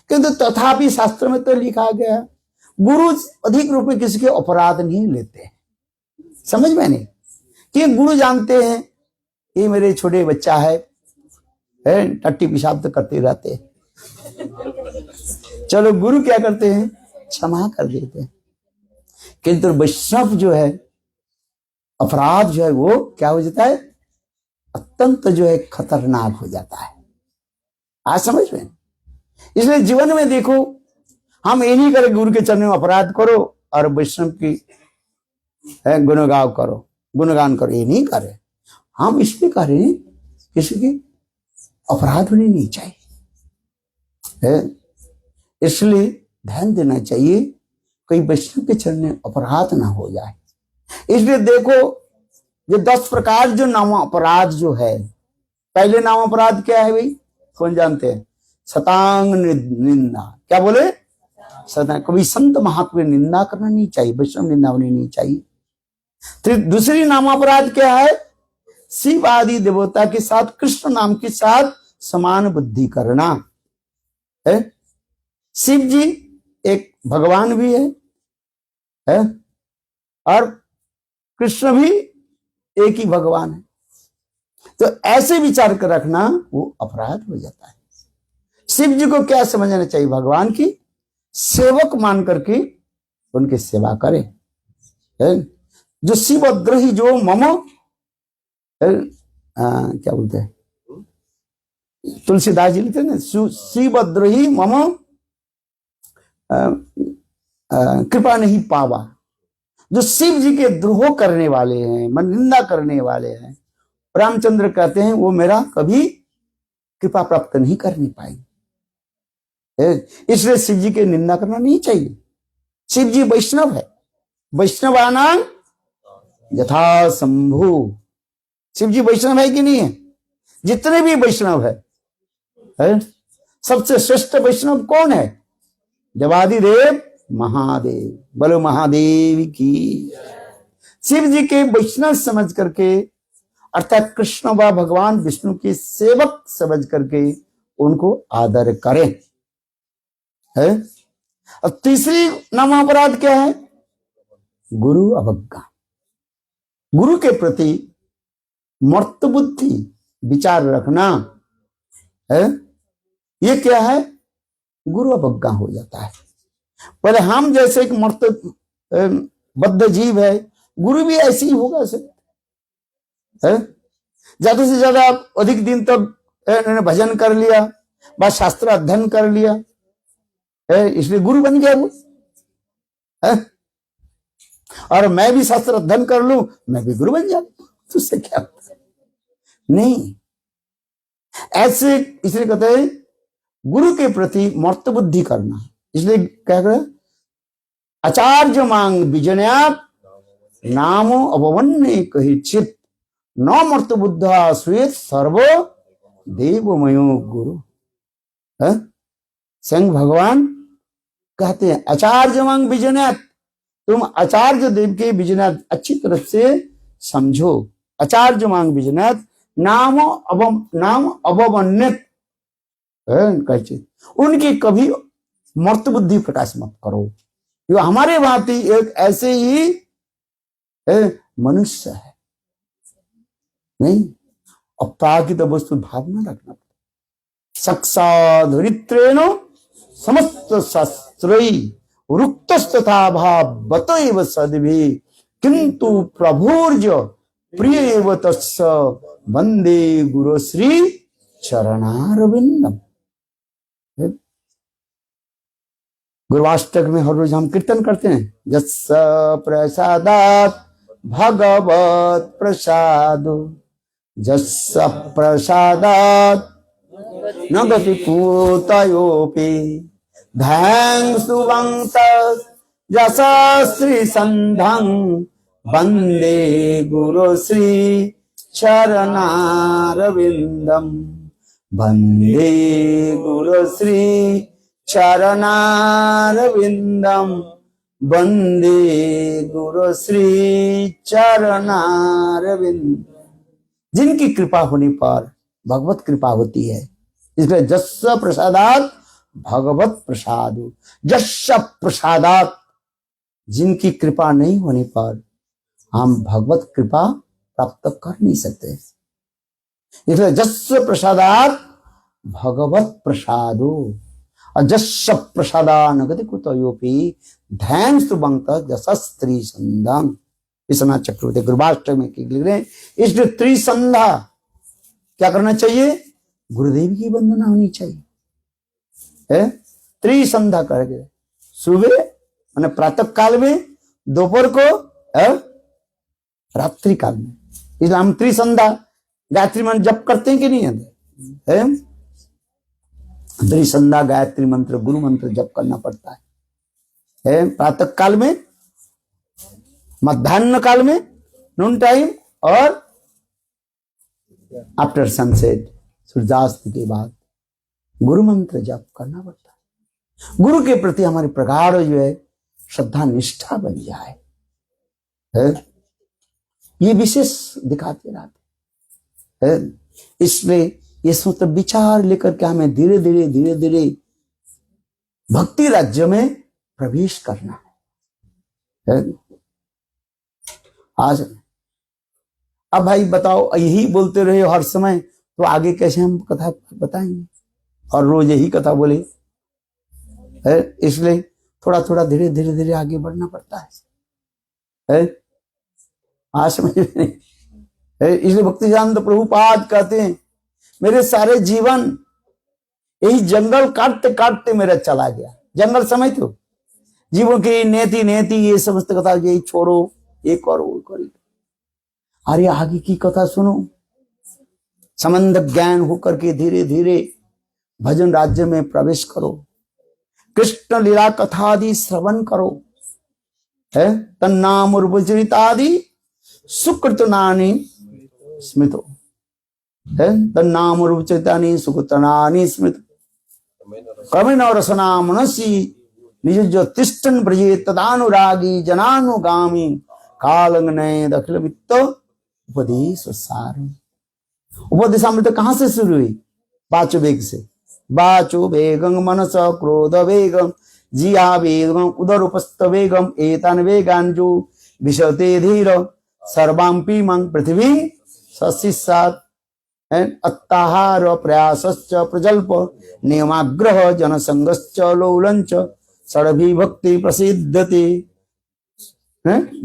किंतु तथापि शास्त्र में तो लिखा गया गुरु अधिक रूप में किसी के अपराध नहीं लेते। समझ में नहीं कि गुरु जानते हैं ये मेरे छोटे बच्चा है, टट्टी पेशाब तो करते रहते हैं, चलो गुरु क्या करते हैं? क्षमा कर देते हैं। किंतु वैष्णव जो है, अपराध जो है वो क्या हो जाता है? अत्यंत जो है खतरनाक हो जाता है। आज समझ में? इसलिए जीवन में देखो, हम ये नहीं करें गुरु के चरणों में अपराध करो और वैष्णव की गुणगान करो, ये नहीं करें। हम इसलिए करें किसी की अपराध होने नहीं चाहिए। इसलिए ध्यान देना चाहिए कहीं वैष्णव के चरण में अपराध ना हो जाए। इसलिए देखो, ये 10 प्रकार जो नाम अपराध जो है, पहले नाम अपराध क्या है भाई? कौन जानते हैं? शतांग निंदा। क्या बोले? शतांग। कभी संत महात्मा निंदा करना नहीं चाहिए, वैष्णव निंदा होनी नहीं चाहिए। फिर दूसरी नाम अपराध क्या है? शिव आदि देवता के साथ, कृष्ण नाम के साथ समान बुद्धि करना है। शिव जी एक भगवान भी है और कृष्ण भी एक ही भगवान है। तो ऐसे विचार कर रखना वो अपराध हो जाता है। शिव जी को क्या समझना चाहिए? भगवान की सेवक मान करके उनकी सेवा करें। जो शिवद्रोही, जो मम क्या बोलते हैं, तुलसीदास जी लिखते हैं ना, शिवद्रोही मम कृपा नहीं पावा। जो शिव जी के द्रोह करने वाले हैं, मन निंदा करने वाले हैं, रामचंद्र कहते हैं वो मेरा कभी कृपा प्राप्त नहीं करनी पाएंगे। इसलिए शिव जी की निंदा करना नहीं चाहिए। शिव जी वैष्णव है, वैष्णवाना यथा शंभु। शिव जी वैष्णव है कि नहीं है? जितने भी वैष्णव है सबसे श्रेष्ठ वैष्णव कौन है? देवादिदेव महादेव। बोलो महादेव की। शिव जी के वैष्णव समझ करके, अर्थात कृष्ण व भगवान विष्णु के सेवक समझ करके उनको आदर करें है। और तीसरी नाम अपराध क्या है? गुरु अवज्ञा। गुरु के प्रति मर्त बुद्धि विचार रखना है, ये क्या है? गुरु अवज्ञा हो जाता है। पहले हम जैसे एक मर्त बद्ध जीव है, गुरु भी ऐसे ही होगा सर, है? ज्यादा से ज्यादा आप अधिक दिन तक इन्होंने भजन कर लिया, बस शास्त्र अध्ययन कर लिया, है? इसलिए गुरु बन गया वो, है? और मैं भी शास्त्र अध्ययन कर लूं, मैं भी गुरु बन जाऊं, तो उससे क्या होता है? नहीं, ऐसे इसलिए कहते हैं गुरु के प्रति मर्त बुद्धि करना। इसलिए क्या कह, आचार्य मांग विजनयात नामो अववन्ने कही चित न मर्त बुद्धा श्वेत सर्व देवमयो गुरु। संग भगवान कहते हैं आचार्य मांग विजनयात, तुम आचार्य देव के विजनयात अच्छी तरह से समझो। आचार्य मांग विजनयात नाम अववन्नित, उनकी कभी मर्त बुद्धि प्रकाश मत करो। जो हमारे भांति एक ऐसे ही मनुष्य है, नहीं अप्राकृत वस्तु भावना रखना। सक्साधरित्रेण समस्त शास्त्रै रुक्तस्तथा भावत एव सद्भि किंतु प्रभुर्ज प्रिय एव तस्य वंदे गुरु श्री चरणारविंदम। गुरुवाष्टक में हर रोज हम कीर्तन करते हैं, जस्स प्रसादात भगवत प्रसादो, जस्स प्रसादात न गति पूतयोपि धैंग सुवंत यशस्वी संधं वंदे गुरु श्री चरणारविंदम, वंदे गुरु श्री चरणारविंदम, वंदे गुरु श्री चरणारविंद। जिनकी कृपा होने पर भगवत कृपा होती है, इसलिए जस्स प्रसादात भगवत प्रसाद, जस्स प्रसादात, जिनकी कृपा नहीं होने पर हम भगवत कृपा प्राप्त कर नहीं सकते। इसलिए जस्स प्रसादात भगवत प्रसादो और जस्स प्रसादानगति कुतयोपि धैर्य सुबंत जसस्त्री संधम। विश्वनाथ चक्रवर्ती गुरुवाष्टक में लिख रहे हैं, इसलिए त्रिसंधा क्या करना चाहिए? गुरुदेव की वंदना होनी चाहिए, है? त्रिसंधा करके सुबह मैंने प्रातः काल में, दोपहर को, रात्रि काल में। इसलिए हम त्रिसंधा गायत्री मंत्र जप करते हैं कि नहीं है? त्रिसंधा गायत्री मंत्र गुरु मंत्र जप करना पड़ता है, प्रातः काल में, मध्याह्न काल में, नून टाइम, और आफ्टर सनसेट, सूर्यास्त के बाद गुरु मंत्र जप करना पड़ता है। गुरु के प्रति हमारे प्रगाढ़ जो है श्रद्धा निष्ठा बन जाए, ये विशेष दिखाते रहते हैं। इसलिए ये सूत्र विचार लेकर के हमें धीरे धीरे भक्ति राज्य में प्रवेश करना है। आज अब भाई बताओ, यही बोलते रहे हर समय तो आगे कैसे हम कथा बताएंगे? और रोज यही कथा बोले, इसलिए थोड़ा धीरे धीरे आगे बढ़ना पड़ता है। आज समझ में नहीं, इसलिए भक्तिसिद्धांत प्रभुपाद कहते हैं मेरे सारे जीवन यही जंगल काटते काटते मेरा चला गया। जंगल समझते हो, जीवों की नेति ये समस्त कथा, यही छोड़ो, ये करो, वो करो। अरे आगे की कथा सुनो, संबंध ज्ञान होकर के धीरे धीरे भजन राज्य में प्रवेश करो, कृष्ण लीला कथा आदि श्रवण करो, है? तन्नाम उर्वचरितादि सुकृतनानि स्मृतो, है? तन्नाम उर्वचरितानि सुकृतनानि स्मृतो क्रमेण रसना मनसी निज जो तिष्ठन ब्रजे तदानुरागी जनानुगामी कालंगनय दखिल वित्त उपदेश सार। उपदेशामृत कहां से शुरू हुई? वाचो वेग से। वाचो वेगं मनस क्रोध वेगं जिया वेगं उदर उपस्थ वेगं एतान वेगान जो विशते धीर सर्वांपि मंग पृथ्वी सशिष्यात् अत्ताहार प्रयासश्च प्रजल्प नियमाग्रह जनसंगश्च लौलंच षडभी भक्ति प्रसिद्धति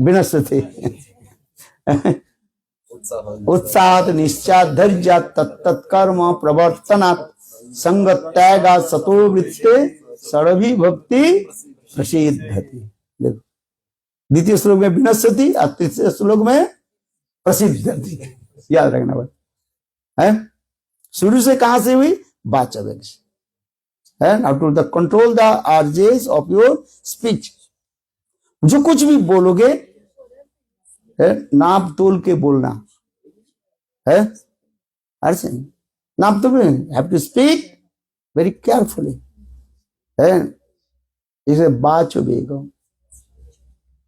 विनश्यति उत्साह निश्चात धैर्य तत्तत्कर्म प्रवर्तनात् संग त्यागा सतो वृत्ते षडभी भक्ति प्रसिद्धति। देखो द्वितीय श्लोक में विनश्यति और तृतीय श्लोक में प्रसिद्धति, याद रखना बात है। शुरू से कहां से हुई? वाचक है। How to the control the urges of your speech. जो कुछ भी बोलोगे है नाप तोल के बोलना है। अर्थ नाप तोल, have to speak very carefully है। इसे वाचो वेगम,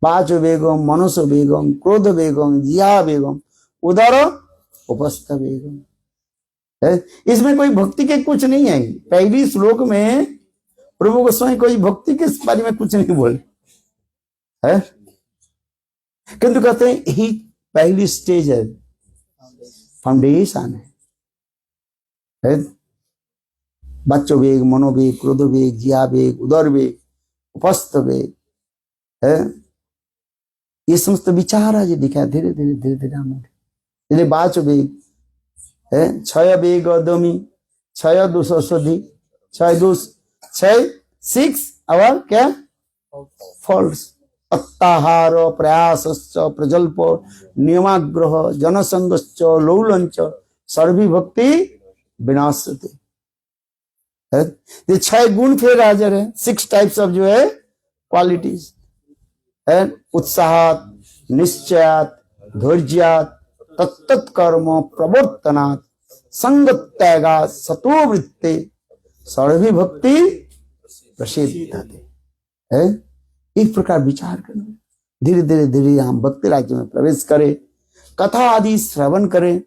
वाचो वेगम, मनसो वेगम, क्रोध वेगम, जिया वेगम, उदर उपस्थ वेगम है। इसमें कोई भक्ति के कुछ नहीं है। पहली श्लोक में प्रभु गोस्वामी कोई भक्ति के बारे में कुछ नहीं बोले है, किंतु कहते हैं यही पहली स्टेज है, फाउंडेशन है। बच्चों वेग, मनोवेग, क्रोध वेग, जिया वेग, उदर वेग, उपस्थ वेग है। ये समस्त विचार है जो दिखा धीरे धीरे धीरे धीरे हमारे बाच वेग है। क्षय वेग दमी, क्षय दुषोधि, क्षय दुष, क्षय 6 और क्या फॉल्स अत्ताहार प्रयासश्च प्रजल्प नियमाग्रह जनसंगश्च लौलंच सर्वी भक्ति विनाशते है। ये 6 गुण फिर हाजिर है। 6 टाइप्स ऑफ जो है क्वालिटीज है। उत्साहात, निश्चयात, धैर्यात, तत्तत्कर्म प्रवर्तनात्, संग त्यागा सतो वृत्ते सर्वी भक्ति प्रसिद्धते है। इस प्रकार विचार करना, धीरे धीरे धीरे हम भक्ति राज्य में प्रवेश करें, कथा आदि श्रवण करें।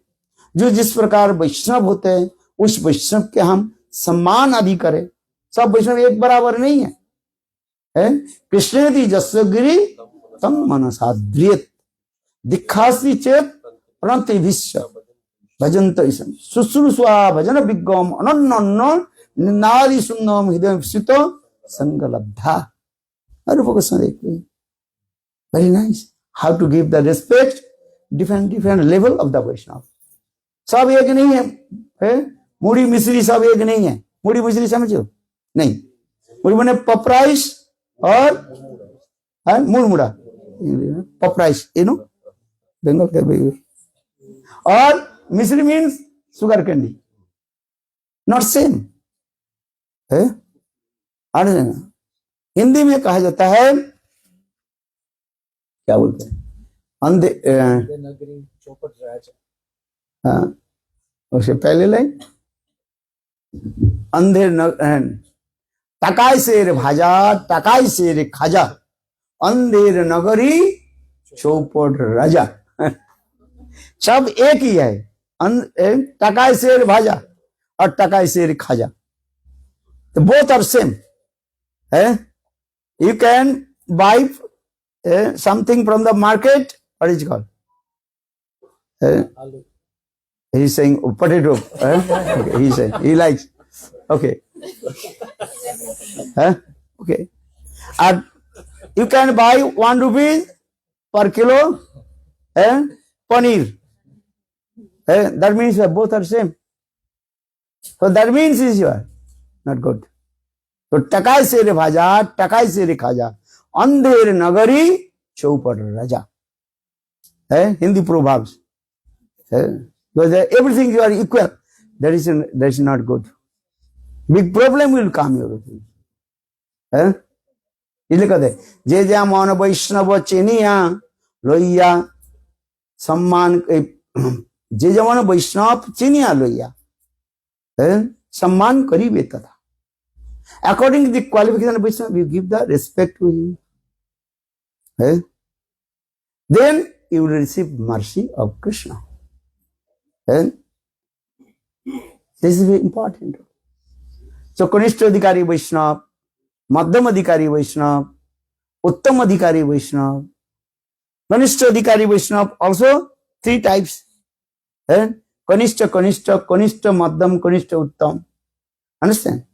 जो जिस प्रकार वैष्णव होते हैं उस वैष्णव के हम सम्मान आदि करें। सब वैष्णव एक बराबर नहीं है, कृष्णेति जस्य गिरि तम मनसा ध्रियत दीक्षास्ति चेत प्रणति विश्व भजंत शुश्रूषा भजन विज्ञम अनन्य नारी सुन्नम हृदय स्थित संग लब्धा। Very nice, how to give the respect different different level of the Vaishnava. सब एक नहीं है, मुड़ी मिश्री सब एक नहीं है। मुड़ी मिश्री समझो नहीं, मुड़ी बने पपराइस और मुड़मुड़ा, पपराइस यू नो बंगाल के, और मिश्री means sugar candy, not same है। हिंदी में कहा जाता है, क्या बोलते हैं, अंधे चौपट राजा। हाँ, उससे पहले लाइन अंधेर टकाई शेर भाजा, टकाई शेर खाजा, अंधेर नगरी चौपट राजा। सब एक ही है, टकाई शेर भाजा और टकाई शेर खाजा, तो बोथ आर सेम है। You can buy something from the market. What is it called? He's saying potato. Okay, he's saying he likes. Okay. Okay. And you can buy 1 rupee per kilo paneer. That means both are same. So that means is you are not good. तो टकाई से रे भाजा, टकाई से रे खाजा, अंधेर नगरी चौपट राजा है। Hindi proverbs है। Everything you are equal, that is not good. Big problem will come your है। इसलिए कहते जे जा मन वैष्णव चेनिया लोइया सम्मान, जे जा मन वैष्णव चेनिया लोइया सम्मान करीबे तथा। According to the qualification of Vaishnava, you give the respect to him. Then you will receive mercy of Krishna. This is very important. So, Kanishta Adhikari Vaishnava, Madhyam Adhikari Vaishnava, Uttam Adhikari Vaishnava, Kanishta Adhikari Vaishnava, also 3 types. Kanishta, Kanishta, Kanishta, Madhyam, Kanishta, Uttam. Understand?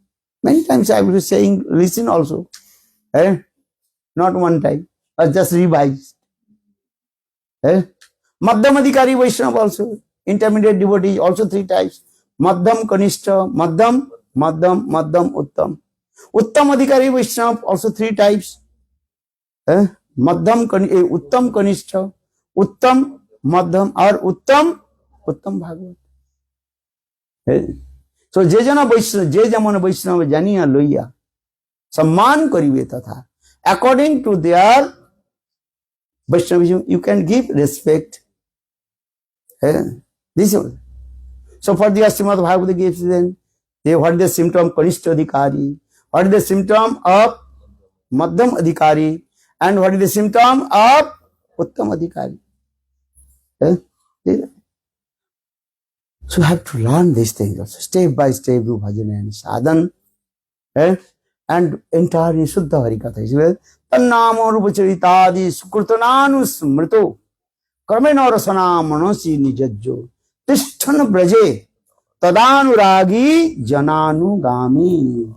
Many times I will be saying, listen also. है, not one type, just revise है। मध्यम अधिकारी Vaishnava also, intermediate devotee also 3 types, मध्यम कनिष्ठ, मध्यम मध्यम मध्यम उत्तम। उत्तम अधिकारी वैष्णव ऑल्सो 3 टाइप्स है, मध्यम उत्तम कनिष्ठ, उत्तम मध्यम और उत्तम उत्तम भागवत है। तो जे जना वैष्णव, जे जमन वैष्णव जानिया लइया सम्मान करिवे तथा according to their Vaishnavism you can give respect है। This so for the Srimad Bhagavad gives then they what the symptom Kanishta Adhikari, what is the symptom of Madhyam Adhikari, and what is the symptom of Uttam Adhikari. So you have to learn these things also, step by step through bhajan and sadhan, and enter in Shuddha Harikatha. Tannamo Rupacharitaadi Sukrutananu Smrito Karmena Rasana Manosi Nijajjo Tishthan Braje Tadanuragi Jananugami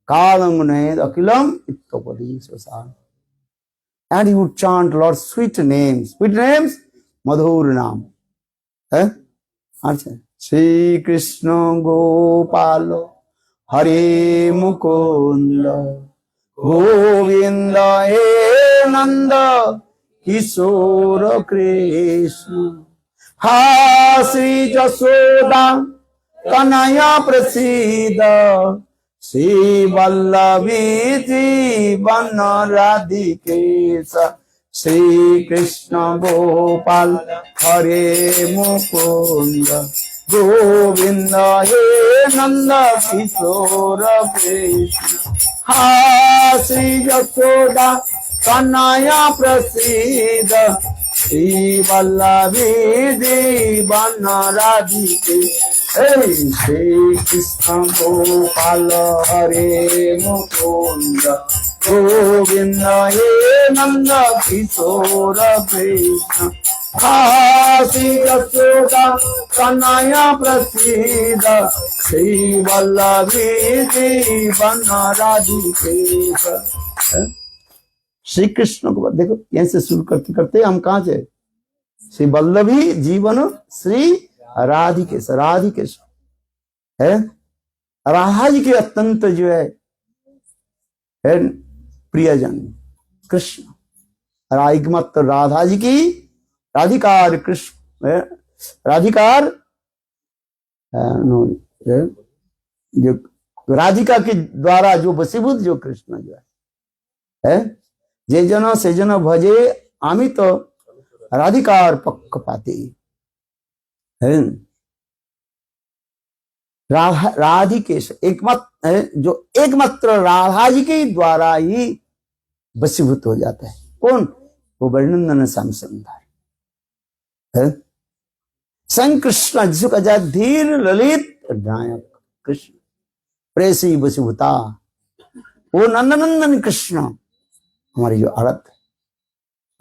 Kalanguned Akilam Ittopadi Sosar. And he would chant Lord's sweet names. Sweet names? Madhur Nam. Shri Krishna Gopalo Hare Mukunda Govinda He Nanda Kishora Krishna Ha Sri Jasoda Kanaya Prasida Sri Vallavi Jivana Radhikesa Sri Krishna Gopal Hare Mukunda Govinda He Nanda Kishora Krishna Ha Sri Jasoda Kanaya Prasida Sri Vallavi Jivana Radhikesa Sri Krishna Gopal Hare Mukunda Govinda He Nanda Kishora Krishna Sri Jasoda Kanaya Prasida Sri Vallavi Jivana Radhikesa. Shri Krishna को देखो यहीं से शुरू करते करते हम कहां से, श्री वल्लभी जीवन श्री राधिकेश, राधिकेश है राधा जी के अत्यंत जो है प्रियजन कृष्ण, एकमात्र राधा जी की राधिकार कृष्ण, राधिकार जो राधिका के द्वारा जो वशीभूत जो कृष्ण जो है जे जन से जन भजे आमी तो राधिकार पक्षपाती है। राधिकेश एकमात्र जो एकमात्र राधा जी के द्वारा ही वशीभूत हो जाता है। कौन? वो वर्णनंदन श्याम सुंदर है, संग कृष्ण जिसको कहा जाए धीर ललित नायक कृष्ण प्रेसी वशीभूता, वो नंदनंदन कृष्ण हमारी जो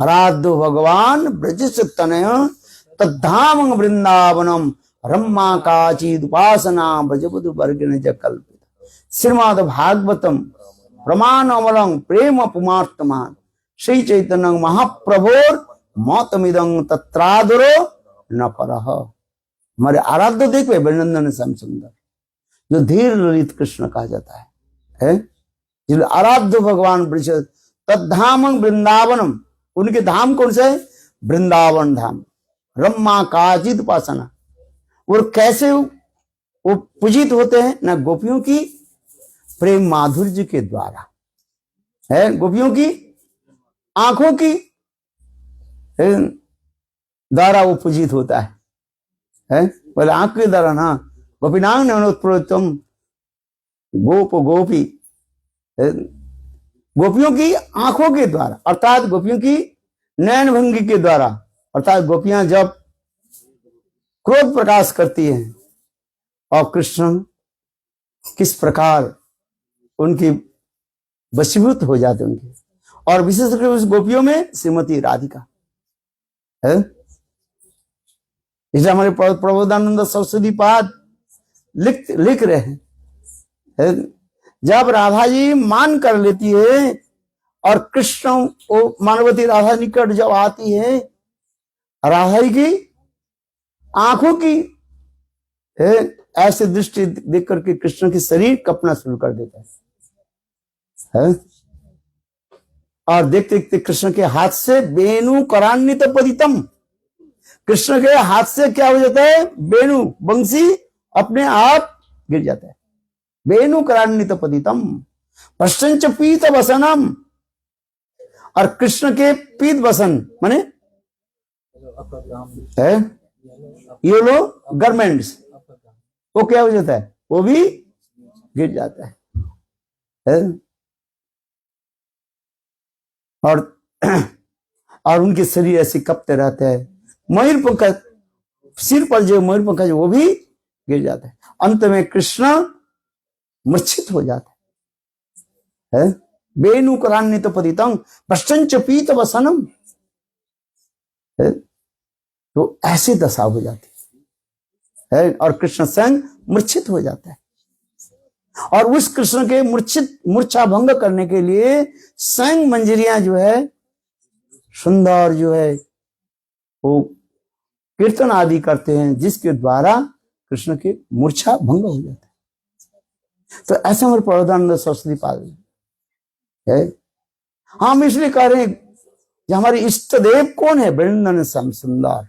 आराध्य भगवान ब्रज तनय तद्धाम वृंदावनम रम्मा काचिद उपासना ब्रजबधु वर्गन च कल्पित श्रीमद् भागवतम प्रमाण अमलं प्रेम पुमार्तमान श्री चैतन्य महाप्रभोर मौतमिदं तत्रादुरो न परह। हमारे आराध्य देखिए वृंदावन श्याम सुंदर जो धीर ललित कृष्ण कहा जाता है जो आराध्य भगवान ब्रज तद्धाम वृंदावनम, उनके धाम कौन से है? वृंदावन धाम। रम्मा काचिद उपासना, और कैसे वो पूजित होते हैं ना गोपियों की प्रेम माधुर्य के द्वारा है, गोपियों की आंखों की द्वारा वो पूजित होता है बोले आंख के द्वारा ना, गोपीनांग नयनोत्प्रोतम गोप गोपी, गोपियों की आंखों के द्वारा अर्थात गोपियों की नयन भंगी के द्वारा, अर्थात गोपियां जब क्रोध प्रकाश करती हैं और कृष्ण किस प्रकार उनकी वशीभूत हो जाते उनके, और विशेष करके उस गोपियों में श्रीमती राधिका है। इसलिए हमारे प्रबोधानंद सरस्वती पाद लिख रहे हैं जब राधा जी मान कर लेती है और कृष्ण वो मानवती राधा निकट जब आती है, राधा की आंखों की ऐसे दृष्टि देख करके कृष्ण की शरीर कपना शुरू कर देता है? और देखते देखते कृष्ण के हाथ से वेणु करान्वित पतितम, कृष्ण के हाथ से क्या हो जाता है? वेणु बंसी अपने आप गिर जाता है। वेणु करान्वित पतितम पश्चंच पीत वसनम, और कृष्ण के पीत वसन माने येलो गारमेंट्स, वो क्या हो जाता है? वो भी गिर जाता है? और उनके शरीर ऐसे कपते रहते हैं। मयूर पंखा सिर पर जो मयूर पंखा जो वो भी गिर जाता है। अंत में कृष्ण मूर्छित हो जाता है। वेणु करान्वित पतितम पश्चंच पीत वसनम, तो ऐसी दशा हो जाती है और कृष्ण स्वयं मूर्छित हो जाता है। और उस कृष्ण के मूर्छा भंग करने के लिए स्वयं मंजरियां जो है सुंदर जो है वो कीर्तन आदि करते हैं, जिसके द्वारा कृष्ण के मूर्छा भंग हो जाता है। तो ऐसा हमारे प्रबोधानंद सरस्वती पाद है। हम इसलिए कह रहे हैं कि हमारे इष्ट देव कौन है? वृंदन श्याम सुंदर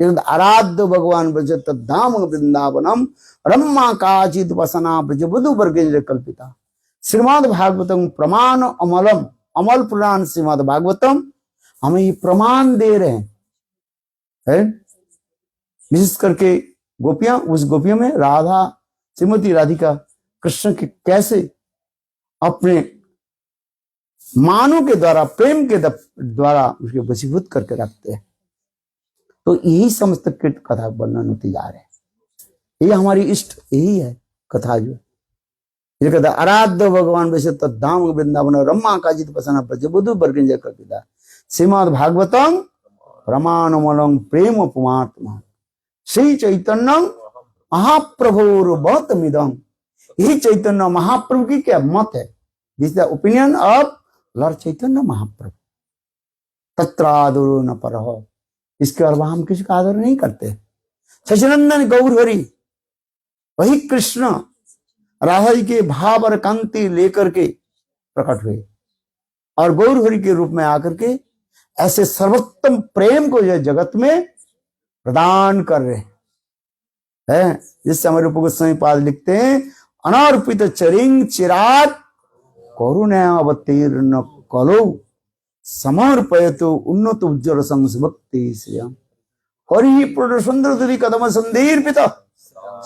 आराध्य भगवान ब्रज तद्धाम वृंदावनम रम्मा काचित वसना ब्रज बुधु वर्गेंद्र कल्पिता। श्रीमद् भागवतम प्रमाण अमलम, अमल पुराण श्रीमद् भागवतम हमें ये प्रमाण दे रहे हैं। विशेष करके गोपियां, उस गोपियों में राधा श्रीमती राधिका कृष्ण के कैसे अपने मानों के द्वारा, प्रेम के द्वारा उसके वशीभूत करके रखते हैं। तो यही समस्त कृत कथा वर्णन होती जा रहे हैं। ये हमारी इष्ट यही है कथा जो ये कहता आराध्य भगवान वैसे तद्धाम वृंदावन रम्मा काजित पसना ब्रजबधु वर्गिंजय कल्पिता श्रीमद् भागवतम प्रमाणमलम प्रेम पुमात्मा श्री चैतन्य महाप्रभुर बहुतमिदम। यही चैतन्य महाप्रभु की क्या मत है? This the opinion of lord Chaitanya Mahaprabhu. तत्रादुरो न परह, इसके अलावा हम किसी का आदर नहीं करते। सचिनंदन गौरहरि वही कृष्ण राधा जी के भाव और कांति लेकर के प्रकट हुए और गौरहरि के रूप में आकर के ऐसे सर्वोत्तम प्रेम को यह जगत में प्रदान कर रहे हैं। जिससे हमारे रूप गोस्वामी पाद लिखते हैं अनार्पित चरिंग चिराग करुणावतीर्ण कलो समर्पयतु उन्नत उज्ज्वल संभक्ति श्रियम हरि पूर्ण सुंदर तुरी कदम संदीर्पित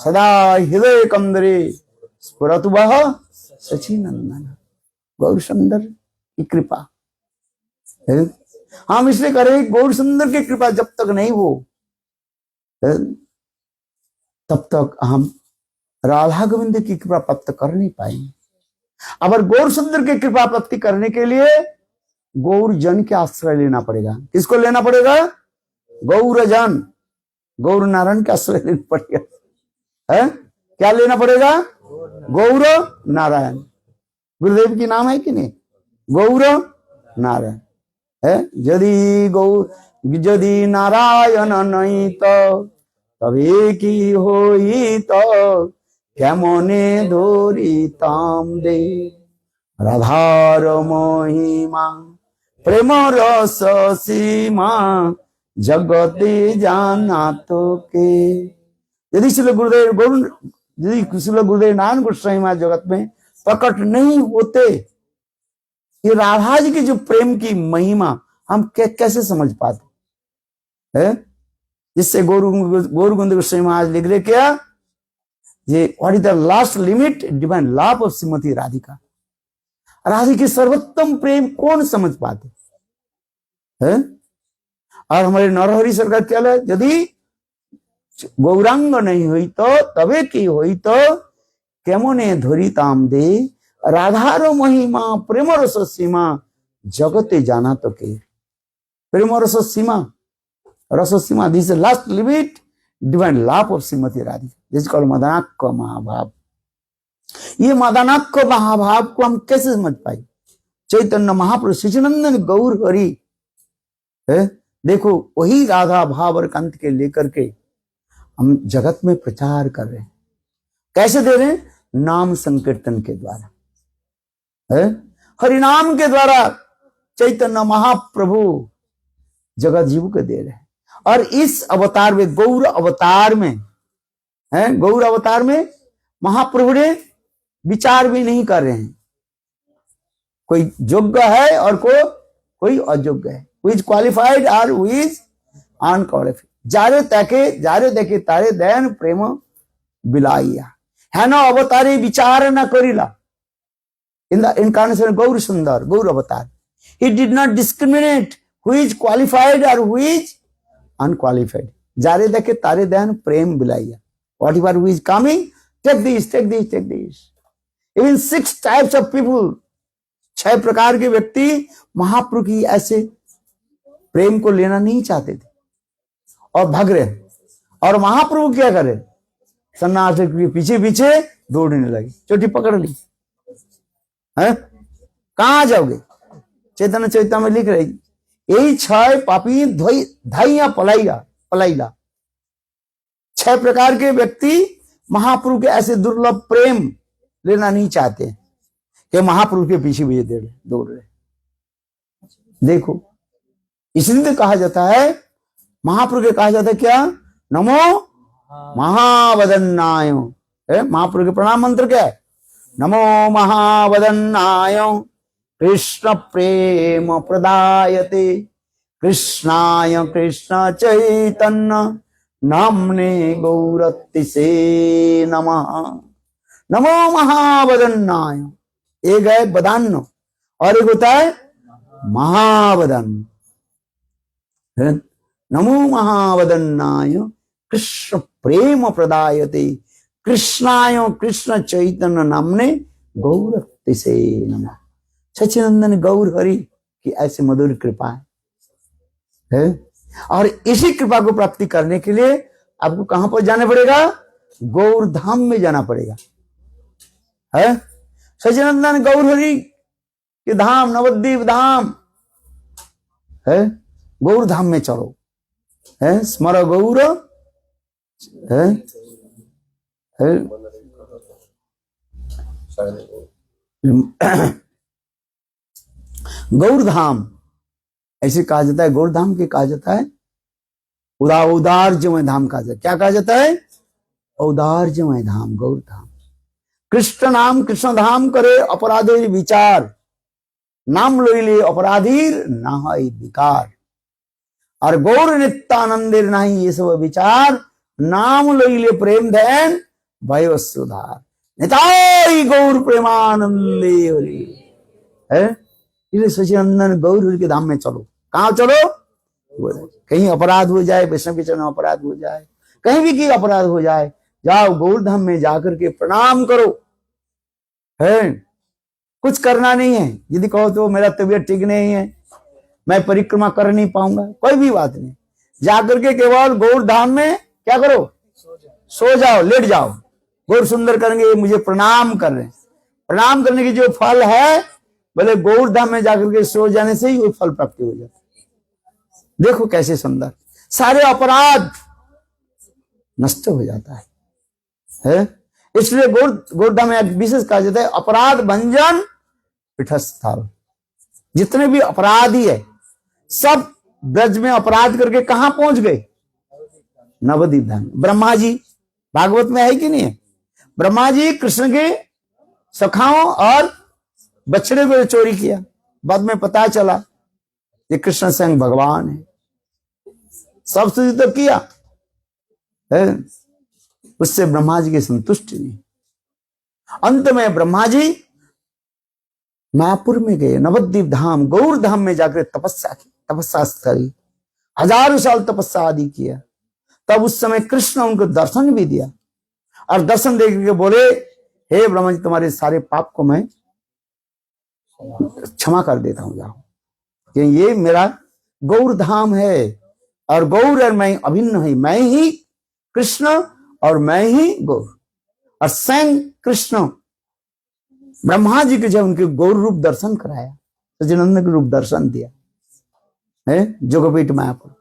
सदा हृदय कंदरे स्फुरतु वह सचिनंदन। गौर सुंदर की कृपा हम इसलिए करें, गौर सुंदर की कृपा जब तक नहीं हो तब तक हम राधा गोविंद की कृपा प्राप्त कर नहीं पाएंगे। अगर गौर सुंदर की कृपा प्राप्ति करने के लिए गौर जन के आश्रय लेना पड़ेगा। किसको लेना पड़ेगा? गौर जन, गौर नारायण के आश्रय लेना पड़ेगा। है क्या लेना पड़ेगा? गौर नारायण। गुरुदेव की नाम है कि नहीं? गौर नारायण है। यदि नारायण नहीं तो तभी की होई तो केमने धरिताम दे राधार महिमा प्रेम रस सीमा जगते जाना तो के। यदि श्री गुरुदेव नारायण गोस्वामी महाराज जगत में प्रकट नहीं होते, ये राधा जी की जो प्रेम की महिमा हम कैसे समझ पाते हैं? जिससे गौर गोविंद गोस्वामी महाराज लिख रहे क्या, ये what is the last limit divine love of Shrimati Radhika. Radha की सर्वोत्तम प्रेम कौन समझ पाते हैं? और हमारे नरहरि सरकार क्या है, यदि गौरांग नहीं हुई तो तबे की हुई तो केमने धरिताम दे राधार महिमा प्रेम रस सीमा जगते जाना तो के। प्रेम रस सीमा this last limit divine love of Shrimati Radhika, जिसको कॉल्ड मदनाक्ष महाभाव। ये मदनाक्ष महाभाव को हम कैसे समझ पाए? चैतन्य महाप्रभु सच्चिदानंद गौर हरि है। देखो वही राधा भाव और कांत के लेकर के हम जगत में प्रचार कर रहे हैं। कैसे दे रहे हैं? नाम संकीर्तन के द्वारा है, हरिनाम के द्वारा चैतन्य महाप्रभु जगत जीव को दे रहे हैं। और इस अवतार में, गौर अवतार में है, गौर अवतार में महाप्रभु ने विचार भी नहीं कर रहे हैं, कोई योग्य है और कोई अयोग्य है, who is qualified or who is unqualified। जारे देखे तारे दयन प्रेम बिलाइया है ना अवतारे विचार न करिला। इन द इनकार्नेशन गौर सुंदर गौर अवतार, he did not discriminate who is qualified or who is unqualified। जारे देखे तारे दयन प्रेम बिलाइया, whatever who is coming, take this, take this, take this। Even 6 types of people, 6 प्रकार के व्यक्ति महाप्रभु की ऐसे प्रेम को लेना नहीं चाहते थे और भाग रहे। और महाप्रभु क्या करे? सन्यासी के पीछे पीछे दौड़ने लगे, चोटी पकड़ ली है। कहां जाओगे? चैतन्य चैतन्य में लिख रही, यही 6 पापी धाइया पलाइला। 6 प्रकार के व्यक्ति महाप्रभु के ऐसे दुर्लभ प्रेम लेना नहीं चाहते कि महाप्रभु के पीछे भी दौड़ रहे। देखो इसलिए तो कहा जाता है, महाप्रभु के कहा जाता है क्या? नमो महावदन्नाय। महाप्रभु के प्रणाम मंत्र क्या है? नमो महावदन्नाय कृष्ण प्रेम प्रदायते कृष्णाय कृष्ण चैतन्य नामने गौरतिसे नमः। नमो महावदन्नाय, एक है वदान्न और एक होता है महावदन। नमो महावदन्नाय कृष्ण प्रेम प्रदायते कृष्णाय कृष्ण चैतन्य नामने गौरतिसे नमः। सच्चिदानंद गौर हरि की ऐसी मधुर कृपा है। और इसी कृपा को प्राप्ति करने के लिए आपको कहां पर जाना पड़ेगा? गौर धाम में जाना पड़ेगा है। सच्चिदानंद गौर हरि के धाम नवद्वीप धाम है, गौर धाम में चलो है। स्मर गौर है, है? गौर धाम ऐसे कहा जाता है। गौर धाम के कहा जाता है औदार्यमय धाम कहा जाता है। क्या कहा जाता है? औदार्यमय धाम, गौर धाम। कृष्ण नाम कृष्ण धाम करे अपराधीर विचार, नाम लोइले अपराधीर नाहि विकार। और गौर नित्यानंदेर नहीं ये सब विचार, नाम लोइले प्रेम धैन भयो सुधार। निताई गौर प्रेमानंदे हरि है। इसलिए सच्चिदानंद गौर हरि के धाम में चलो। कहां चलो? कहीं अपराध हो जाए, वैष्णव विचरण अपराध हो जाए, कहीं भी की अपराध हो जाए, जाओ गौर धाम में जाकर के प्रणाम करो है। कुछ करना नहीं है। यदि कहो तो मेरा तबीयत ठीक नहीं है, मैं परिक्रमा कर नहीं पाऊंगा, कोई भी बात नहीं। जाकर के केवल गौर धाम में क्या करो? सो जाओ, लेट जाओ। गौर सुंदर करेंगे, मुझे प्रणाम कर रहे हैं। प्रणाम करने की जो फल है, बोले गौर धाम में जाकर के सो जाने से ही वो फल प्राप्ति हो जाता है। देखो कैसे सुंदर, सारे अपराध नष्ट हो जाता है। इसलिए गौर धाम में विशेष कहा जाता है अपराध भंजन पीठस्थल। जितने भी अपराधी है सब ब्रज में अपराध करके कहां पहुंच गए? नवद्वीप धाम। ब्रह्मा जी भागवत में है कि नहीं है? ब्रह्मा जी कृष्ण के सखाओं और बछड़े को चोरी किया, बाद में पता चला ये कृष्ण स्वयं भगवान है। सब स्तुति तो किया है, उससे ब्रह्मा जी की संतुष्टि नहीं। अंत में ब्रह्मा जी मायापुर में गए, नवद्वीप धाम गौर धाम में जाकर तपस्या की, तपस्या स्थली, हजारों साल तपस्या आदि किया। तब उस समय कृष्ण उनको दर्शन भी दिया और दर्शन देकर के बोले, हे ब्रह्मा जी, तुम्हारे सारे पाप को मैं क्षमा कर देता हूं, जाओ, कि ये मेरा गौर धाम है और गौर और मैं अभिन्न है। मैं ही कृष्ण और मैं ही गौर। और स्वयं कृष्ण ब्रह्मा जी के जब उनके गौर रूप दर्शन कराया सचिनंद के रूप दर्शन दिया है जोगपीठ माया पर,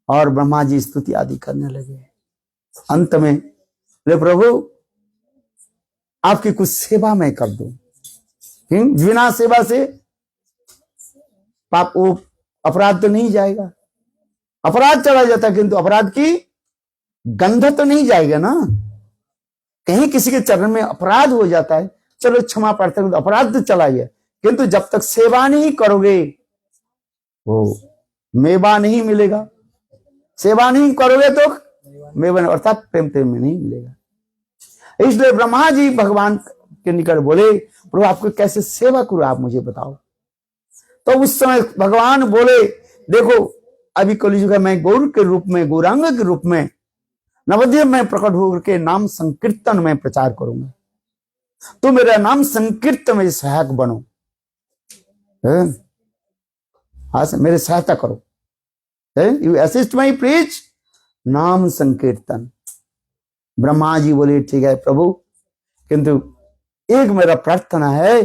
और ब्रह्मा जी स्तुति आदि करने लगे। अंत में बोले प्रभु आपकी कुछ सेवा मैं कर दूं, बिना सेवा से पाप वो अपराध तो नहीं जाएगा, अपराध चला जाता किंतु अपराध की गंध तो नहीं जाएगा ना। कहीं किसी के चरण में अपराध हो जाता है, चलो क्षमा प्रार्थना तो अपराध तो चला गया, किंतु जब तक सेवा नहीं करोगे वो मेवा नहीं मिलेगा। सेवा नहीं करोगे तो मेवा अर्थात प्रेम प्रेम में नहीं मिलेगा। इसलिए ब्रह्मा जी भगवान के निकट बोले प्रभु आपको कैसे सेवा करूं आप मुझे बताओ। तो उस समय भगवान बोले देखो अभी कलियुग है, मैं गौर के रूप में गौरांग के रूप में नवद्वीप में प्रकट होकर के नाम संकीर्तन में प्रचार करूंगा, तो मेरा नाम संकीर्तन में सहायक बनो, मेरे सहायता करो, यू असिस्ट माई प्रीच नाम संकीर्तन। ब्रह्मा जी बोले ठीक है प्रभु, किंतु एक मेरा प्रार्थना है,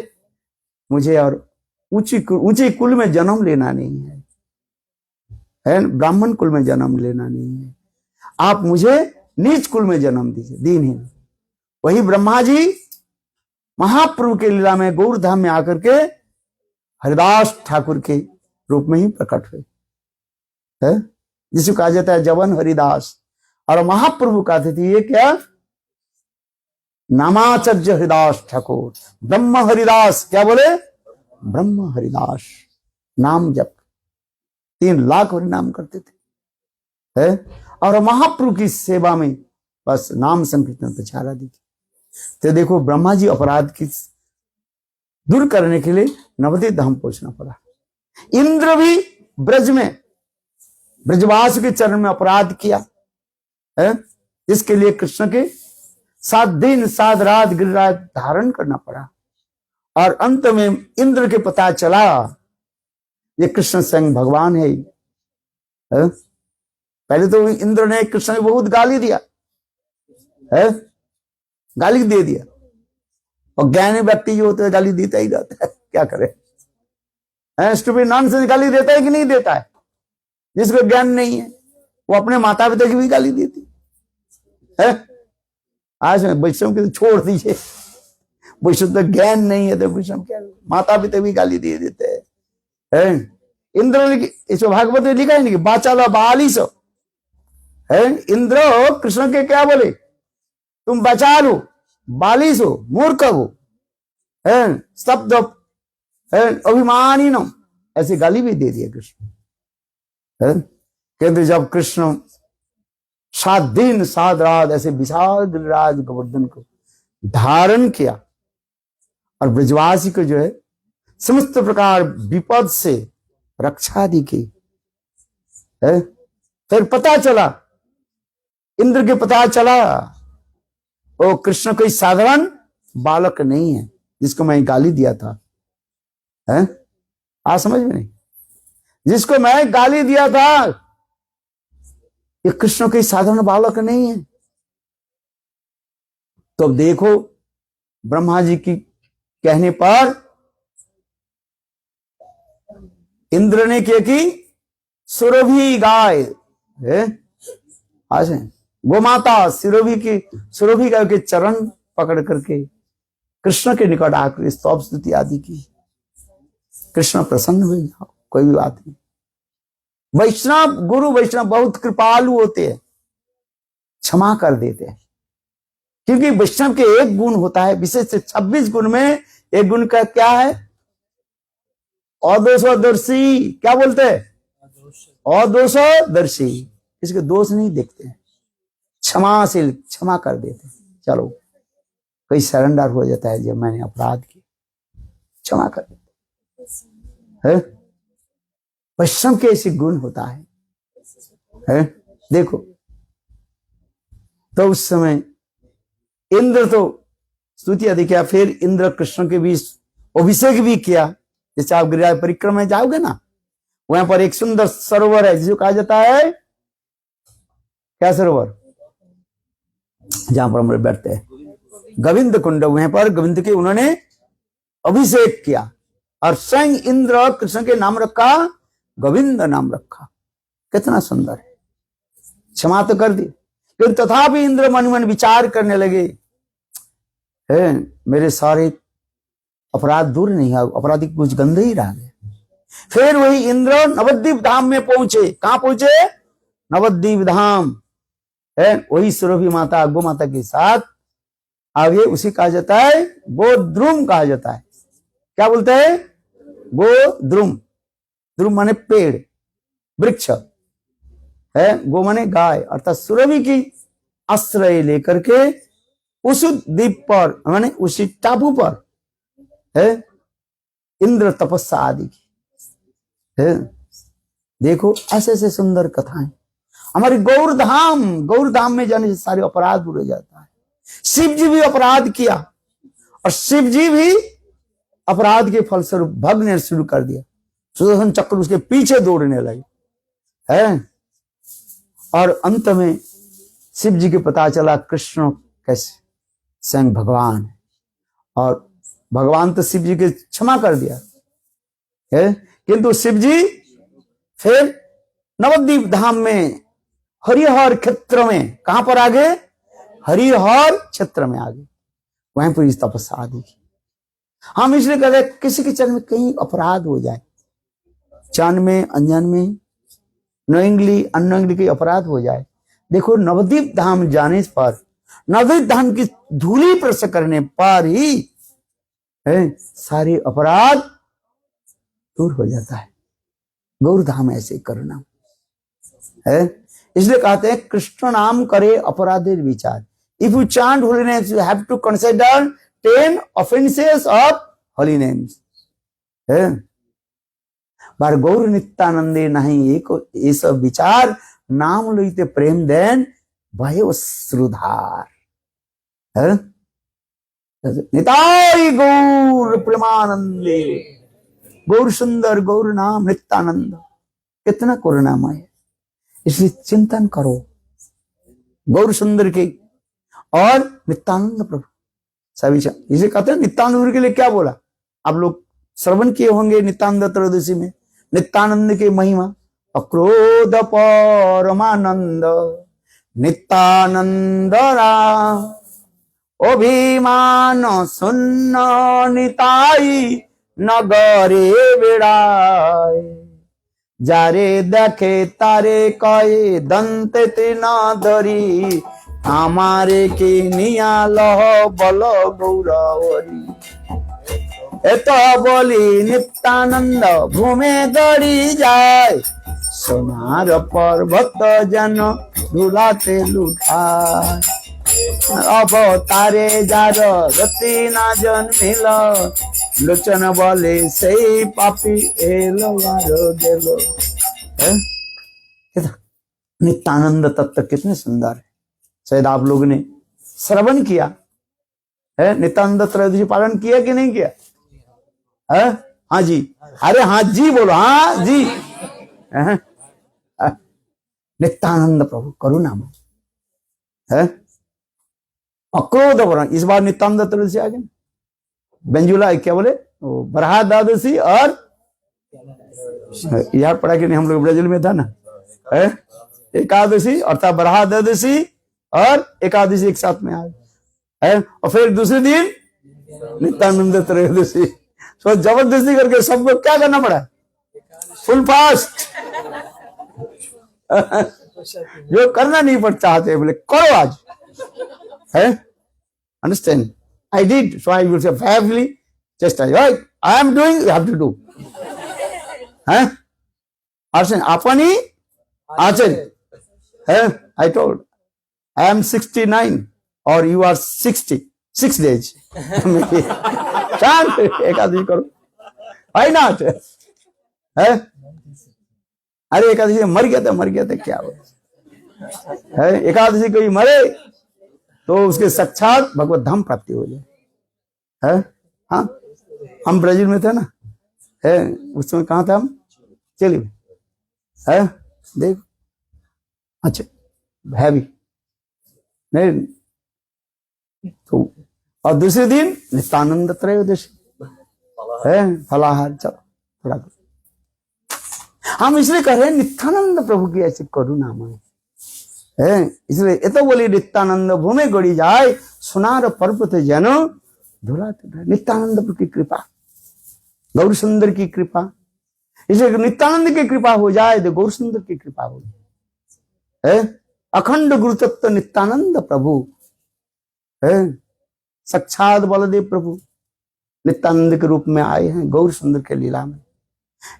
मुझे और ऊंचे कुल में जन्म लेना नहीं है, ब्राह्मण कुल में जन्म लेना नहीं है, आप मुझे नीच कुल में जन्म दीजिए, दीनहीन। वही ब्रह्मा जी महाप्रभु के लीला में गौर धाम में आकर के हरिदास ठाकुर के रूप में ही प्रकट हुए, जिसको कहा जाता है जवन हरिदास। और महाप्रभु कहते थे ये क्या नामाचार्य हरिदास ठाकुर, ब्रह्म हरिदास, क्या बोले ब्रह्म हरिदास, नाम जप 3 लाख हरिनाम करते थे, है? और महाप्रभु की सेवा में बस नाम संकीर्तन प्रचारा दी। तो देखो ब्रह्मा जी अपराध की दूर करने के लिए नवद्वीप धाम पहुंचना पड़ा। इंद्र भी ब्रज में ब्रजवास के चरण में अपराध किया है, जिसके लिए कृष्ण के 7 दिन 7 रात गिरिराज धारण करना पड़ा। और अंत में इंद्र के पता चला ये कृष्ण स्वयं भगवान है। पहले तो इंद्र ने कृष्ण को बहुत गाली दिया है, गाली दे दिया, और ज्ञानी व्यक्ति जो होता है गाली देता ही रहता है, क्या करे, स्टूपिड नॉनसेंस गाली देता है कि नहीं देता है। जिसको ज्ञान नहीं है वो अपने माता पिता की भी गाली देती है। आज वैष्णव के तो छोड़ दीजिए, वैष्णव तो ज्ञान नहीं है तो वैष्णव क्या, माता पिता भी गाली दे देते हैं। इंद्र ने इस भागवत में लिखा है नहीं, बाचाला बालिस है, इंद्र कृष्ण के क्या बोले, तुम बचा लो, बालिस हो, मूर्ख हो, शब्द अभिमानी न, ऐसी गाली भी दे दिया कृष्ण। कहते जब कृष्ण 7 दिन 7 रात ऐसे विशाल गिरिराज गोवर्धन को धारण किया और ब्रजवासी को जो है समस्त प्रकार विपद से रक्षा दी की, फिर पता चला, इंद्र के पता चला वो कृष्ण कोई साधारण बालक नहीं है जिसको मैं गाली दिया था, आज समझ में नहीं, जिसको मैं गाली दिया था ये कृष्ण कोई साधारण बालक नहीं है। तो देखो ब्रह्मा जी की कहने पर इंद्र ने क्या की, सुरभि गाय आज गोमाता सुरभि गाय के चरण पकड़ करके कृष्ण के निकट आकर स्तव स्तुति आदि की। कृष्ण प्रसन्न हुए, कोई भी बात नहीं। वैष्णव गुरु वैष्णव बहुत कृपालु होते हैं, क्षमा कर देते हैं, क्योंकि वैष्णव के एक गुण होता है विशेष से 26 गुण में एक गुण का क्या है, अदोषदर्शी, क्या बोलते हैं, अदोषदर्शी, इसके दोष नहीं देखते हैं, क्षमाशील, क्षमा कर देते हैं। चलो कोई सरेंडर हो जाता है जब मैंने अपराध किया, क्षमा कर देते हैं। वैष्णव के ऐसे गुण होता है। देखो तो उस समय इंद्र तो स्तुति आदि किया, फिर इंद्र कृष्ण के भी अभिषेक भी किया। जैसे आप गिरिराज परिक्रमा में जाओगे ना, वहां पर एक सुंदर सरोवर है जिसको कहा जाता है क्या सरोवर, जहां पर हम बैठते हैं गोविंद कुंड, वहां पर गोविंद के उन्होंने अभिषेक किया और स्वयं इंद्र कृष्ण के नाम रखा, गोविंद नाम रखा। कितना सुंदर है। क्षमा तो कर दी, लेकिन तथापि इंद्र मन मन विचार करने लगे, है मेरे सारे अपराध दूर नहीं हुआ, अपराधी कुछ गंदे ही रह गए। फिर वही इंद्र नवद्वीप धाम में पहुंचे। कहां पहुंचे? नवद्वीप धाम है, वही सुरभि माता गो माता के साथ। आगे उसी कहा जाता है गोद्रुम कहा जाता है। क्या बोलते हैं? गोद्रुम। द्रुम माने पेड़, वृक्ष है, गो माने गाय, अर्थात सुरभि की आश्रय लेकर के उस द्वीप पर माने उसी टापू पर है इंद्र तपस्या आदि की है। देखो ऐसे ऐसे सुंदर कथाएं। हमारी गौरधाम में जाने से सारे अपराध दूर हो जाता है। शिव जी भी अपराध किया और शिव जी भी अपराध के फलस्वरूप भगने शुरू कर दिया। सुदर्शन चक्र उसके पीछे दौड़ने लगे है, और अंत में शिव जी के पता चला कृष्ण कैसे स्वयं भगवान है, और भगवान तो शिव जी के क्षमा कर दिया है। किंतु शिव जी फिर नवद्वीप धाम में हरिहर क्षेत्र में, कहां पर आगे? हरिहर क्षेत्र में आगे, वहीं पर इस तपस्या आदि की। हम इसलिए कहते हैं किसी के चरण में कहीं अपराध हो जाए, जान में अनजान में, नोइंगली अननोइंगली कोई अपराध हो जाए, देखो नवद्वीप धाम जाने पर, नवद्वीप धाम की धूली स्पर्श करने पर ही है सारे अपराध दूर हो जाता है। गौरधाम ऐसे करना है। इसलिए कहते हैं कृष्ण नाम करे अपराधेर विचार। If you chant holy names you have to consider 10 offences of holy names है। बार गौर नित्यानंदे नहीं एक ये सब विचार, नाम लइते प्रेम देन भयो श्रुधार है। निताई गौर प्रेमानंदे, गौर सुंदर गौर नाम नित्यानंद, कितना करुणामय है। इसलिए चिंतन करो गौर सुंदर के और नित्यानंद प्रभु सभी। इसे कहते हैं नित्यानंद के लिए क्या बोला, आप लोग श्रवण किए होंगे नित्यानंद त्रयोदशी में नित्यानंद की महिमा। अक्रोध परमानंद नित्यानंद राम, अभिमान सुन्न निताई नगरे बेड़ाय, जारे देखे तारे कहे दंत तीना धरी, हमारे की निया लह बल गौरवरी। एत बोली नित्यानंद भूमे दड़ी जाए, सोनार पर्वत जन झुलाते लुटाए। अब तारे जार रति ना जन्मिल, लोचन बोले सही पापी एलो यारो गेलो। नित्यानंद तत्व कितने सुंदर है। शायद आप लोगों ने श्रवण किया है, नित्यानंद त्रयोदशी पालन किया कि नहीं किया है? हाँ जी, अरे हाँ जी बोलो, हाँ जी। नित्यानंद प्रभु करुणामय है। अक्रोध वर्ण, इस बार नित्यानंद त्रयोदशी आ गए। बेंजुला क्या बोले, बरहा द्वादशी और यार पढ़ा कि नहीं हम लोग, ब्राजील में था ना है? एकादशी अर्थात बरहा द्वादशी और एकादशी एक साथ में आ है, और फिर दूसरे दिन नित्यानंद त्रयोदशी। तो जबरदस्ती करके सबको क्या करना पड़ा, फुल फास्ट। जो करना नहीं पड़ता चाहते बोले करो आज है। Understand? I did, so I will say favorably, just right, I am doing, you have to do. हैं? अपनी आचरण है। I told, I am 69 और you are 66 days. चांद एकादशी करो, why not? है? अरे एकादशी मर गया था क्या हो है? एकादशी कोई मरे तो उसके साक्षात भगवत धाम प्राप्ति हो जाए है। हाँ, हम ब्राजील में थे ना है, उस समय कहाँ था हम, चलिए है देख, अच्छा है भी नहीं तो। और दूसरे दिन नित्यानंद त्रयोदशी है फलाहार। चलो थोड़ा हम इसलिए कह रहे हैं नित्यानंद प्रभु की ऐसी करुणामय है, इसलिए ये तो बोली नित्यानंद भूमि गड़ी जाए सुनार पर्वत जन धुला। नित्यानंद प्रभु की कृपा, गौर सुंदर की कृपा, इसलिए नित्यानंद की कृपा हो जाए तो गौर सुंदर की कृपा हो जाए। अखंड गुरु तत्व नित्यानंद प्रभु है, साक्षात बलदेव प्रभु नित्यानंद के रूप में आए हैं गौर सुंदर के लीला में।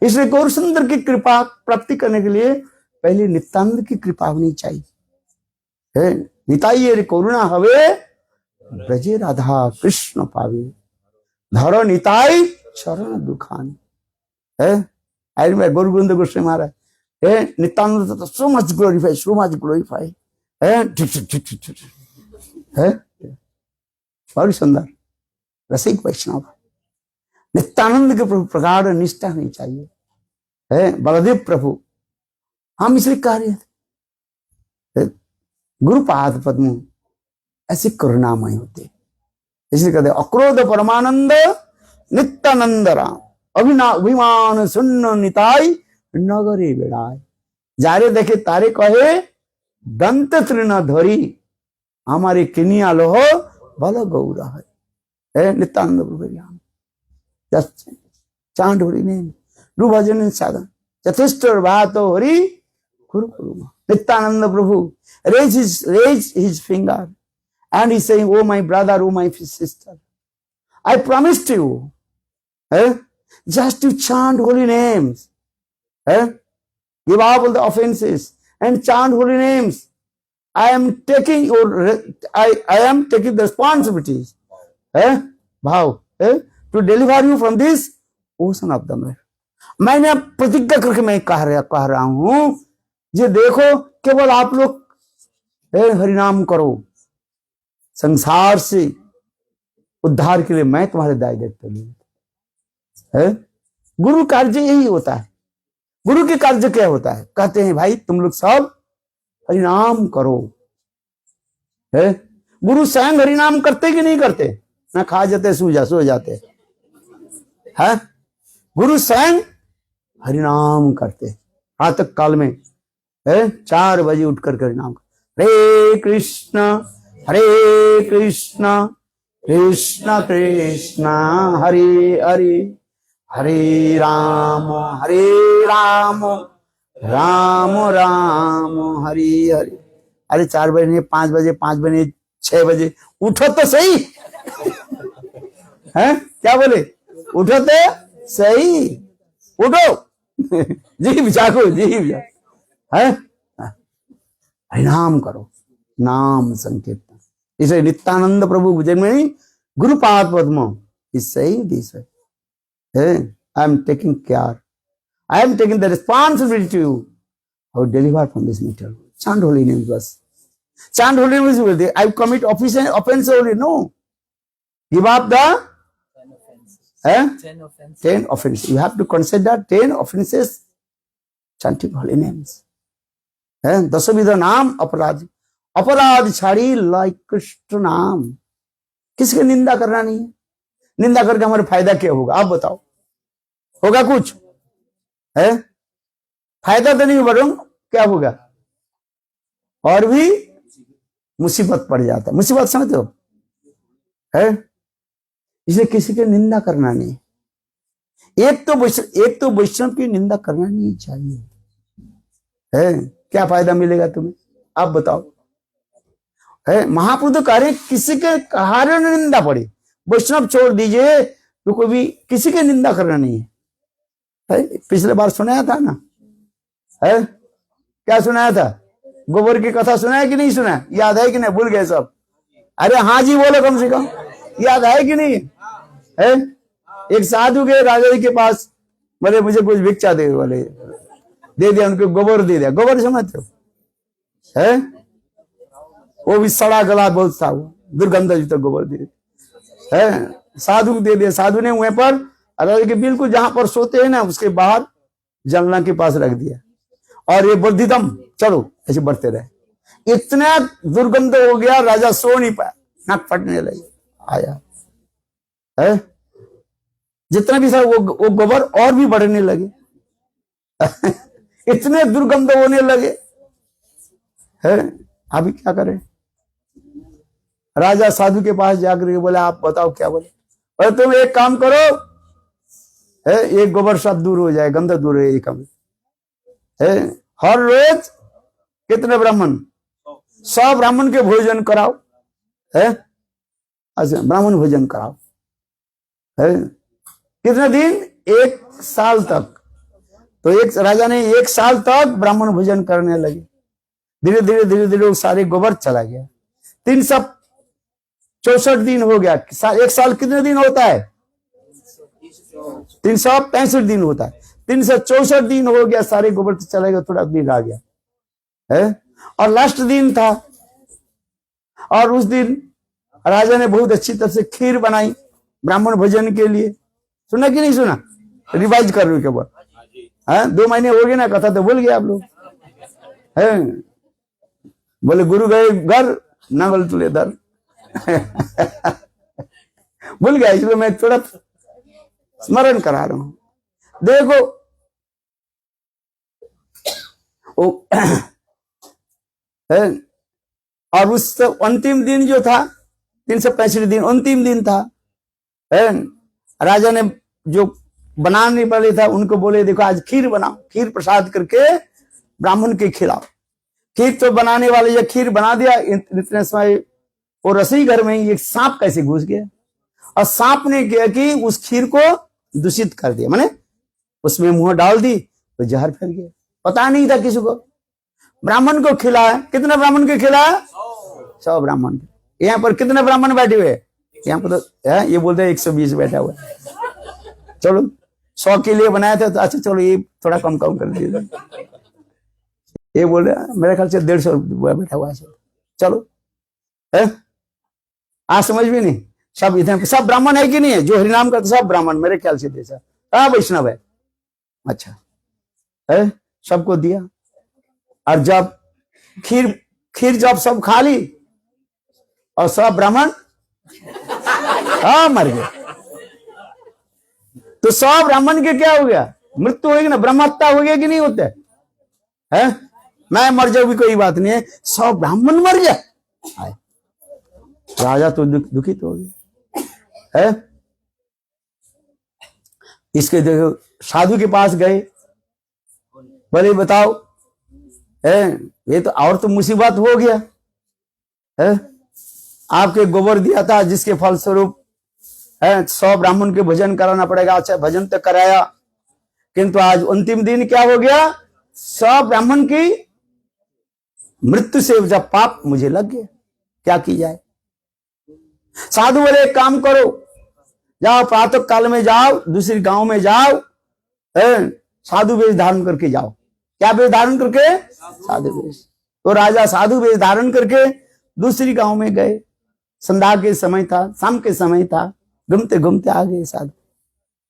इसलिए गौर सुंदर की कृपा प्राप्ति करने के लिए पहले नित्यानंद की कृपा होनी चाहिए। निताई करुणा हवे ब्रजे राधा कृष्ण पावे, धरो निताई चरण दुखानी है। आई में गौर गोविंद गोस्वामी महाराज Nityanand so much glorified, so much glorified है। बहुत सुंदर रसिक वैष्णव नित्यानंद के प्रभु प्रगाढ़ निष्ठा होनी चाहिए है। बलदेव प्रभु हम इसलिए कह रहे थे गुरुपाद पद्म ऐसे करुणामय होते, इसलिए कहते अक्रोध परमानंद नित्यानंद राम अभिमान सुन्न निताई नगरे बेड़ाय। जारे देखे तारे कहे दंत तृण धरी हमारे किनिया लोह बल गौर है। नित्यानंद प्रभु just chant holy name, do bhajan and sadhana. Chathishtar bhato hari kuru kuru. Nityananda Prabhu raise his finger and he's saying, oh my brother, oh my sister, I promised you just to chant holy names, give up all the offenses and chant holy names. I am taking the responsibilities, bhav, to deliver you from this ocean of the mirror. मैंने अब प्रतिज्ञा करके मैं कह रहा हूं, ये देखो केवल आप लोग हरिनाम करो, संसार से उद्धार के लिए मैं तुम्हारे दायित्व लिए। गुरु कार्य यही होता है। गुरु के कार्य क्या होता है? कहते हैं भाई तुम लोग सब हरिनाम करो। गुरु स्वयं हरिनाम करते कि नहीं करते? ना खा जाते सो जाते है। गुरु स्वयं हरिनाम करते प्रातः काल में 4 बजे उठकर हरिनाम करते। हरे कृष्ण कृष्ण कृष्ण हरे हरे, हरे राम राम राम हरे हरे। अरे 4 बजे नहीं, 5 बजे, 5 बजे 6 बजे उठो तो सही है। क्या बोले? उठो तो सही, उठो जी जागो जी है। हरिनाम करो, नाम संकीर्तन। इसे नित्यानंद प्रभु जन्मनि गुरुपाद पद्म इज सेइंग दिस है। I am taking care, I am taking the responsibility to you how to deliver from this material. Chant holy names bas. Chant holy names. I commit offense only. No, give up the 10 offenses. You have to consider 10 offenses chanting holy names. 10 विध नाम अपराध, अपराध छाड़ी like Krishna नाम। किसकी निंदा करना नहीं है। निंदा करके हमारे फायदा क्या होगा? आप बताओ, होगा कुछ है? फायदा तो नहीं होगा, क्या होगा? और भी मुसीबत पड़ जाता है। मुसीबत समझते हो है? इसलिए किसी की निंदा करना नहीं। एक तो वैष्णव की निंदा करना नहीं चाहिए है। क्या फायदा मिलेगा तुम्हें? आप बताओ। है महाप्रभु तो कह रहे किसी के कारण निंदा पड़े, वैष्णव छोड़ दीजिए, तो कोई भी किसी की निंदा करना नहीं है। पिछले बार सुनाया था ना, है क्या सुनाया था? गोबर की कथा सुनाया कि नहीं सुना? याद है कि नहीं? भूल गए सब? अरे हाँ जी बोलो, कम से कम याद है कि नहीं है? एक साधु के राजा जी के पास, बोले मुझे कुछ भिक्षा दे, बोले दे दिया, उनको गोबर दे दिया। गोबर समझते हो है? वो भी सड़ा गला बहुत था, वो दुर्गंध जी तक गोबर दे है। साधु को दे दिया। साधु ने वहीं पर राजा के बिल्कुल जहां पर सोते हैं ना, उसके बाहर जंगला के पास रख दिया। और ये वर्धितम चलो ऐसे बढ़ते रहे। इतना दुर्गंध हो गया, राजा सो नहीं पाया, नाक फटने लगे। आया है जितना भी सब वो गोबर और भी बढ़ने लगे इतने दुर्गंध होने लगे है। अभी क्या करें? राजा साधु के पास जाकर के बोले आप बताओ क्या बोले? अरे तुम एक काम करो है, एक गोबर सब दूर हो जाए, गंदा दूर है, एक है। हर रोज कितने ब्राह्मण? 100 ब्राह्मण के भोजन कराओ है। अच्छा, ब्राह्मण भोजन कराओ है। कितने दिन? 1 साल तक। तो एक राजा ने 1 साल तक ब्राह्मण भोजन करने लगे। धीरे धीरे धीरे धीरे वो सारे गोबर चला गया। 364 दिन हो गया। 1 साल कितने दिन होता है? 365 दिन होता है। 364 दिन हो गया, सारे गोबर तो चला गया, थोड़ा दिन आ गया है। और लास्ट दिन था, और उस दिन राजा ने बहुत अच्छी तरह से खीर बनाई ब्राह्मण भोजन के लिए। सुना कि नहीं सुना? रिवाइज कर रहे हो क्या? बात है, 2 महीने हो गए ना, कथा तो भूल गए आप लोग है। बोले गुरु गए घर, ना बोले तुले दर भूल गया, इसलिए मैं थोड़ा स्मरण करा रहा हूं। देखो है, और उस अंतिम दिन जो था 365 दिन अंतिम दिन था है। राजा ने जो बनाने वाले था उनको बोले देखो आज खीर बनाओ, खीर प्रसाद करके ब्राह्मण के खिलाओ। खीर तो बनाने वाले जब खीर बना दिया, इतने समय वो रसोई घर में ही एक सांप कैसे घुस गया, और सांप ने किया कि उस खीर को दूषित कर दिया, माने उसमें मुंह डाल दी तो जहर फैल गया। पता नहीं था किसी को। ब्राह्मण को खिलाया। कितने ब्राह्मण को खिलाया? 100 ब्राह्मण। यहाँ पर कितने ब्राह्मण बैठे हुए? यहाँ पर तो ये बोलते हैं 120 बैठा हुआ। चलो 100 के लिए बनाया था तो अच्छा चलो ये थोड़ा कम कर दीजिए। ये बोल रहे मेरे ख्याल से 150 बैठा हुआ है। चलो है, आज समझ भी नहीं। सब इधर सब ब्राह्मण है कि नहीं है? जो हरिनाम करते सब ब्राह्मण मेरे ख्याल से देसा। हाँ वैष्णव है। अच्छा है, सबको दिया। और जब खीर जब सब खा ली और सब ब्राह्मण हाँ मर गए, तो 100 ब्राह्मण के क्या हो गया? मृत्यु होगी ना, ब्रह्महत्या हो गया कि नहीं होता है? मैं मर जाऊं भी कोई बात नहीं है, 100 ब्राह्मण मर गया। राजा तो दुखित हो गया है। इसके देखो साधु के पास गए, बोले बताओ है ये तो और तो मुसीबत हो गया है। आपके गोबर दिया था जिसके फलस्वरूप 100 ब्राह्मण के भोजन कराना पड़ेगा। अच्छा भोजन तो कराया, किंतु आज अंतिम दिन क्या हो गया? 100 ब्राह्मण की मृत्यु से जब पाप मुझे लग गया, क्या की जाए? साधु बोले एक काम करो, जाओ प्रातः काल में जाओ, दूसरी गांव में जाओ, साधु वेश धारण करके जाओ। क्या वेश धारण करके? साधु वेश। तो राजा साधु वेश धारण करके दूसरी गांव में गए। संध्या के समय था, शाम के समय था, घूमते घूमते आ गए साधु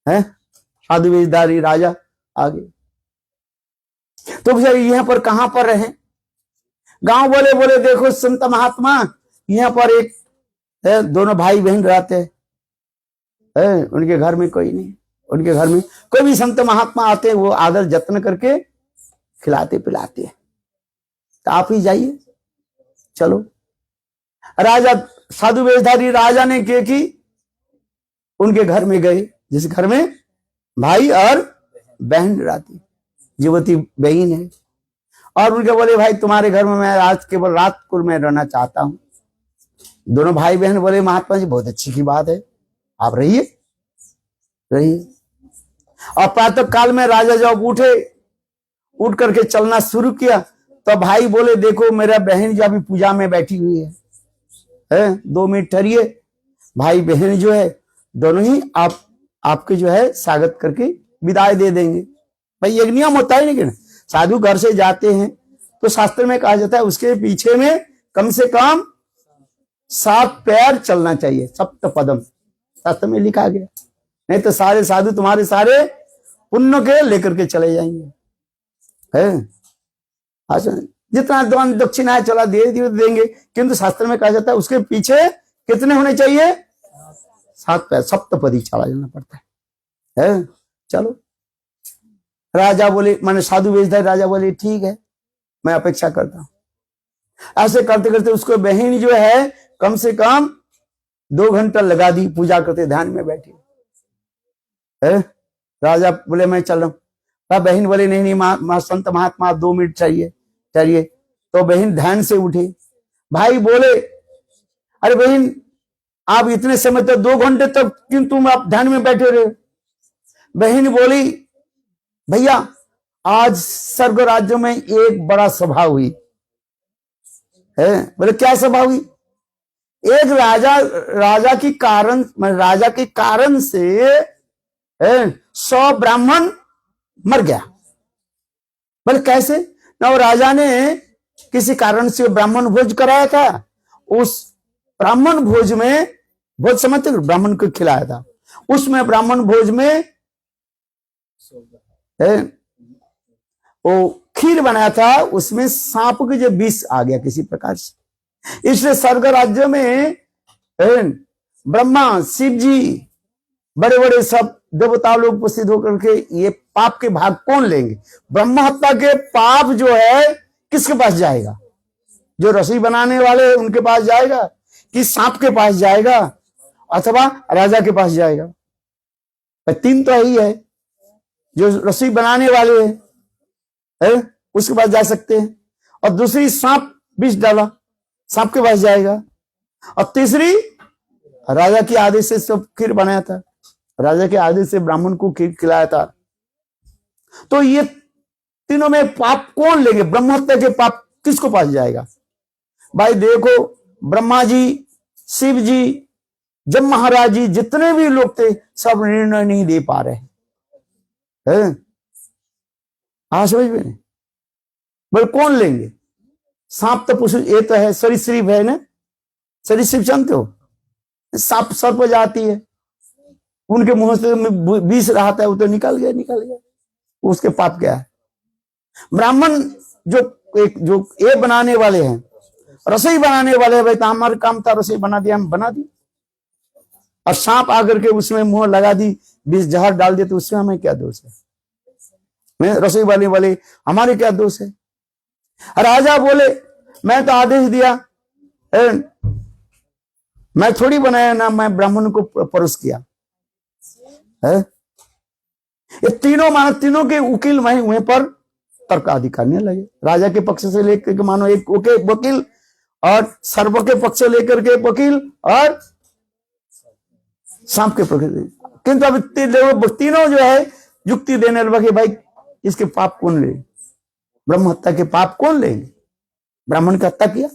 है। साधु वेशधारी राजा आ गए। तो यहाँ पर कहां पर रहे? गांव बोले बोले देखो संत महात्मा, यहाँ पर एक है, दोनों भाई बहन रहते हैं, उनके घर में कोई नहीं। उनके घर में कोई भी संत महात्मा आते हैं, वो आदर जत्न करके खिलाते पिलाते हैं। तो आप ही जाइए। चलो राजा साधु वेशधारी राजा ने क्या की, उनके घर में गए, जिस घर में भाई और बहन रहती, युवती बहन है। और उनके बोले भाई तुम्हारे घर में मैं आज केवल रात को मैं रहना चाहता हूं। दोनों भाई बहन बोले महात्मा जी बहुत अच्छी की बात है, आप रहिए। और प्रातः काल में राजा जब उठ करके चलना शुरू किया, तो भाई बोले देखो मेरा बहन जो अभी पूजा में बैठी हुई है 2 मिनट ठहरिए। भाई बहन जो है दोनों ही आपके जो है स्वागत करके विदाई दे देंगे। भाई एक नियम होता है लेकिन साधु घर से जाते हैं तो शास्त्र में कहा जाता है उसके पीछे में कम से कम 7 पैर चलना चाहिए, सप्त पदम शास्त्र में लिखा गया। नहीं तो सारे साधु तुम्हारे सारे पुण्य के लेकर के चले जाएंगे है। अच्छा जितना दान दक्षिणा है चला धीरे धीरे देंगे, किंतु शास्त्र में कहा जाता है उसके पीछे कितने होने चाहिए? 7 पैर, सप्तपदी चला जाना पड़ता है। है। चलो, राजा बोले, मैंने साधु भेज दिया, राजा बोले ठीक है मैं अपेक्षा करता हूं। ऐसे करते करते उसको बहन जो है कम से कम 2 घंटा लगा दी पूजा करते, ध्यान में बैठी है। राजा बोले मैं चल रहा हूं। बहन बोले नहीं नहीं संत महात्मा 2 मिनट चाहिए। तो बहन ध्यान से उठी। भाई बोले अरे बहन आप इतने समय तक 2 घंटे तक क्यों तुम आप ध्यान में बैठे रहे? बहन बोली भैया आज स्वर्ग राज्य में एक बड़ा सभा हुई है। बोले क्या सभा हुई? एक राजा के कारण से 100 ब्राह्मण मर गया। बोले कैसे? ना वो राजा ने किसी कारण से ब्राह्मण भोज कराया था। उस ब्राह्मण भोज में, भोज समझते हो, ब्राह्मण को खिलाया था। उसमें ब्राह्मण भोज में वो खीर बनाया था, उसमें सांप के जो विष आ गया किसी प्रकार से। इसलिए स्वर्ग राज्य में ब्रह्मा शिव जी बड़े बड़े सब देवता लोग उपस्थित होकर के ये पाप के भाग कौन लेंगे? ब्रह्म हत्या के पाप जो है किसके पास जाएगा? जो रसोई बनाने वाले हैं उनके पास जाएगा, कि सांप के पास जाएगा, अथवा राजा के पास जाएगा? 3 तो यही है, जो रसोई बनाने वाले हैं उसके पास जा सकते हैं, और दूसरी सांप विष डाला, सांप के पास जाएगा, और तीसरी राजा के आदेश से सब खीर बनाया था, राजा के आदेश से ब्राह्मण को खीर खिलाया था। तो ये तीनों में पाप कौन लेंगे? ब्रह्म हत्या के पाप किसको पास जाएगा? भाई देखो, ब्रह्मा जी, शिव जी, जब महाराज जी, जितने भी लोग थे सब निर्णय नहीं दे पा रहे हैं। समझ में? बोले कौन लेंगे? सांप तो पशु, ये तो है सरीसृप है ना, सरीसृप जानते हो? सांप सर्प जाती है, उनके मुंह से विष रहता है, वो तो निकल गया, उसके पाप क्या है? ब्राह्मण जो ये बनाने वाले हैं, रसोई बनाने वाले हैं, भाई तो हमारा काम था रसोई बना दिया, हम बना दी, और सांप आकर के उसमें मुंह लगा दी, विष जहर डाल दिया, तो उसमें हमें क्या दोष है? रसोई वाले हमारे क्या दोष है? राजा बोले मैं तो आदेश दिया, मैं थोड़ी बनाया ना, मैं ब्राह्मण को परोस किया है। ये तीनों के वकील वहीं पर तर्क आदि करने लगे, राजा के पक्ष से लेकर के मानो एक वकील, और सर्प के पक्ष से लेकर के वकील, और सांप के पक्ष। किंतु अब तीनों जो है युक्ति देने लगे, भाई इसके पाप कौन ले? ब्रह्म हत्या के पाप कौन लेंगे? ब्राह्मण की हत्या किया।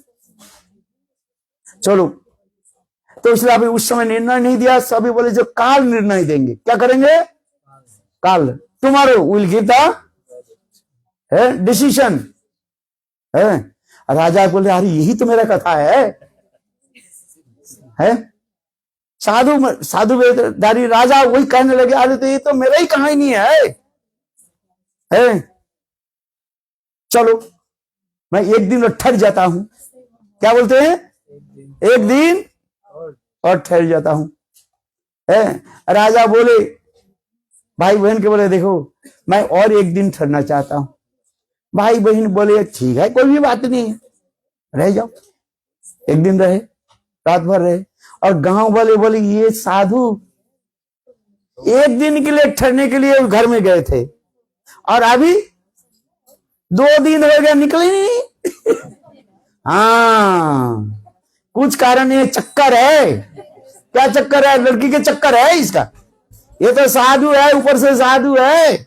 चलो, तो इसलिए अभी उस समय निर्णय नहीं दिया, सभी बोले जो काल निर्णय देंगे। क्या करेंगे? काल, tomorrow will give the decision है। राजा बोले अरे यही तो मेरा कथा है? साधु वेदधारी राजा वही कहने लगे, अरे तो ये तो मेरा ही कहानी है। चलो मैं एक दिन ठहर जाता हूं। क्या बोलते हैं? एक दिन और ठहर जाता हूं। राजा बोले, भाई बहन के बोले देखो मैं और एक दिन ठहरना चाहता हूं। भाई बहन बोले ठीक है, कोई भी बात नहीं है, रह जाओ। एक दिन रहे, रात भर रहे, और गांव वाले बोले ये साधु एक दिन के लिए ठहरने के लिए घर में गए थे, और अभी 2 दिन हो गया, निकले नहीं। हाँ, कुछ कारण ये चक्कर है। क्या चक्कर है? लड़की के चक्कर है इसका। ये तो साधु है, ऊपर से साधु है।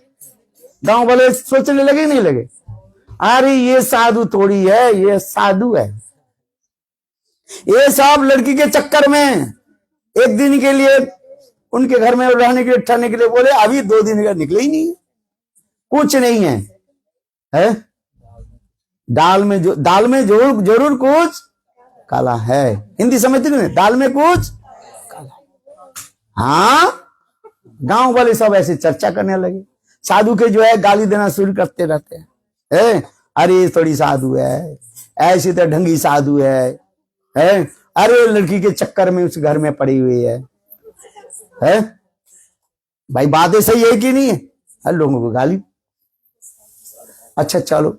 गांव वाले सोचने लगे नहीं लगे, अरे ये साधु थोड़ी है, ये साधु है। ये सब लड़की के चक्कर में एक दिन के लिए उनके घर में रहने के लिए, ठहरने के लिए बोले, अभी 2 दिन का निकले ही नहीं, कुछ नहीं है। दाल में जरूर कुछ काला है। हिंदी समझते नहीं? दाल में कुछ काला। हाँ, गांव वाले सब ऐसे चर्चा करने लगे, साधु के जो है गाली देना शुरू करते रहते हैं। अरे थोड़ी साधु है, ऐसी तो ढंगी साधु है। अरे लड़की के चक्कर में उस घर में पड़ी हुई है। भाई बातें सही है कि नहीं है? हर लोगों को गाली। अच्छा चलो,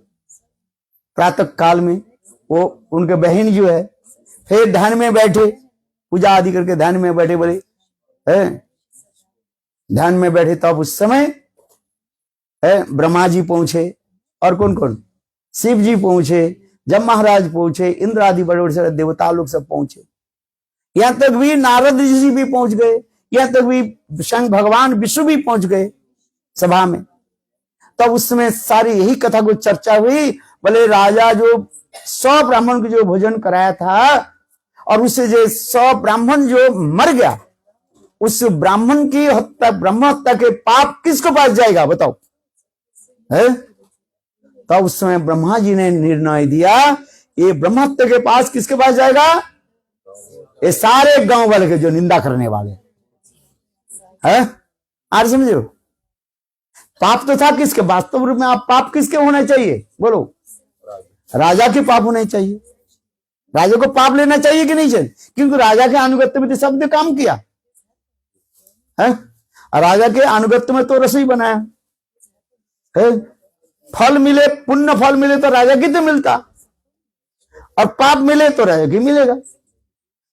प्रातः काल में वो उनके बहन जो है फिर ध्यान में बैठे, पूजा आदि करके ध्यान में बैठे, बोले है ध्यान में बैठे। तब उस समय है ब्रह्मा जी पहुंचे, और कौन कौन, शिव जी पहुंचे, जब महाराज पहुंचे, इंद्र आदि बड़े बड़े सारे देवता लोग सब पहुंचे, यहां तक भी नारद जी भी पहुंच गए, यहां तक भी स्वयं भगवान विष्णु भी पहुंच गए सभा में। तब उस समय सारी यही कथा को चर्चा हुई। बोले राजा जो 100 ब्राह्मण को जो भोजन कराया था, और उससे जो 100 ब्राह्मण जो मर गया, उस ब्राह्मण की हत्या, ब्रह्म हत्या के पाप किसको पास जाएगा बताओ? है? तब उस समय ब्रह्मा जी ने निर्णय दिया, ये ब्रह्म हत्या के पास किसके पास जाएगा? ये सारे गांव वाले के जो निंदा करने वाले है। आज समझो, पाप तो था किसके? वास्तव रूप में आप पाप किसके होना चाहिए बोलो? राजा के पाप होने चाहिए। राजा को पाप लेना चाहिए कि नहीं चाहिए? क्योंकि राजा के अनुगत्य में तो सबने काम किया है। राजा के अनुगत्य में तो रसोई बनाया है। फल मिले, पुण्य फल मिले तो राजा की तो मिलता, और पाप मिले तो राजा की मिलेगा।